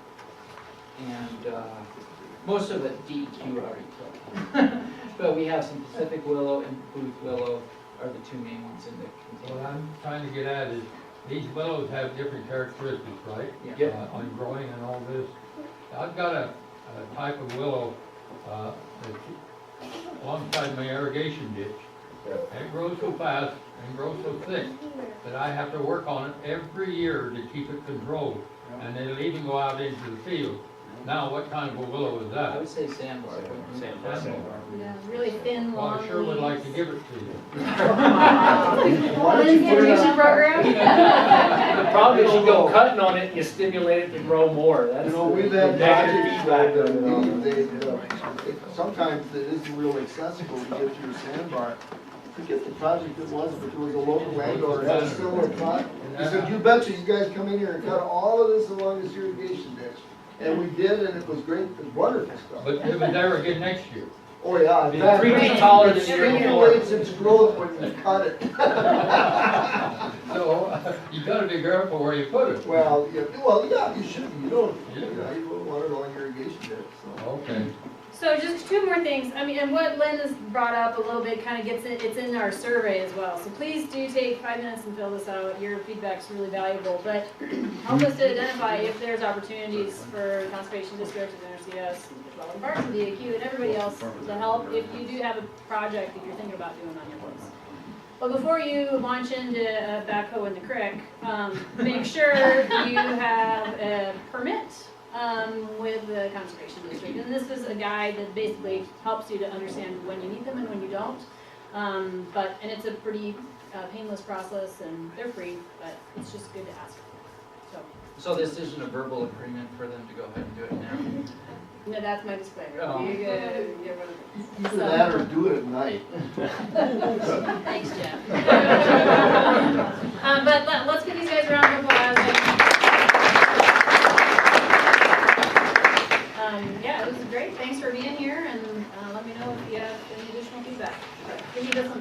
Speaker 1: and most of it DEQ already took. But we have some Pacific willow and Booth willow are the two main ones in the
Speaker 10: What
Speaker 1: container.
Speaker 10: I'm trying to get at is, these willows have different characteristics, right?
Speaker 1: Yeah.
Speaker 10: On growing and all this. I've got a type of willow that's alongside my irrigation ditch. And it grows so fast and grows so thick that I have to work on it every year to keep it controlled. And it'll even go out into the field. Now, what kind of a willow is
Speaker 1: I
Speaker 10: that?
Speaker 1: would say sandbar.
Speaker 10: Sandbar.
Speaker 2: Yeah, really thin,
Speaker 10: Well,
Speaker 2: long
Speaker 10: I sure would like to
Speaker 2: leaves.
Speaker 10: give it to you.
Speaker 6: Why don't you put it on?
Speaker 11: The problem is you go cutting on it, you stimulate it to grow more. That's
Speaker 6: You know, we've had
Speaker 11: negative
Speaker 6: projects
Speaker 11: feedback.
Speaker 6: that sometimes it isn't real accessible to get through a sandbar. I forget the project it was, but there was a local landowner that had a similar project. He said, you betcha, you guys come in here and cut all of this along this irrigation ditch. And we did, and it was great, it was wonderful stuff.
Speaker 10: But it was there again next year.
Speaker 6: Oh, yeah. in
Speaker 11: Be
Speaker 6: fact,
Speaker 11: 3 feet taller than
Speaker 6: it
Speaker 11: the year before.
Speaker 6: stimulates its growth when you cut it.
Speaker 10: So, you gotta be careful where you put it.
Speaker 6: Well, yeah, you should be, you don't want it on irrigation ditch, so.
Speaker 10: Okay.
Speaker 2: So just two more things. I mean, and what Lynn has brought up a little bit kind of gets it, it's in our survey as well. So please do take 5 minutes and fill this out. Your feedback's really valuable, but help us to identify if there's opportunities for conservation districts and NRCS, Development Parks and DAQ and everybody else to help if you do have a project that you're thinking about doing on your place. But before you launch into a backhoe in the creek, make sure you have a permit with the conservation district. And this is a guide that basically helps you to understand when you need them and when you don't. And it's a pretty painless process, and they're free, but it's just good to ask.
Speaker 1: So this isn't a verbal agreement for them to go ahead and do it now?
Speaker 2: No, that's my disclaimer.
Speaker 1: Oh.
Speaker 2: You get rid of it.
Speaker 6: Either that or do it at night.
Speaker 2: Thanks, Jeff. But let's give these guys a round of applause. Yeah, it was great. Thanks for being here, and let me know if you have any additional feedback. Give me this one back.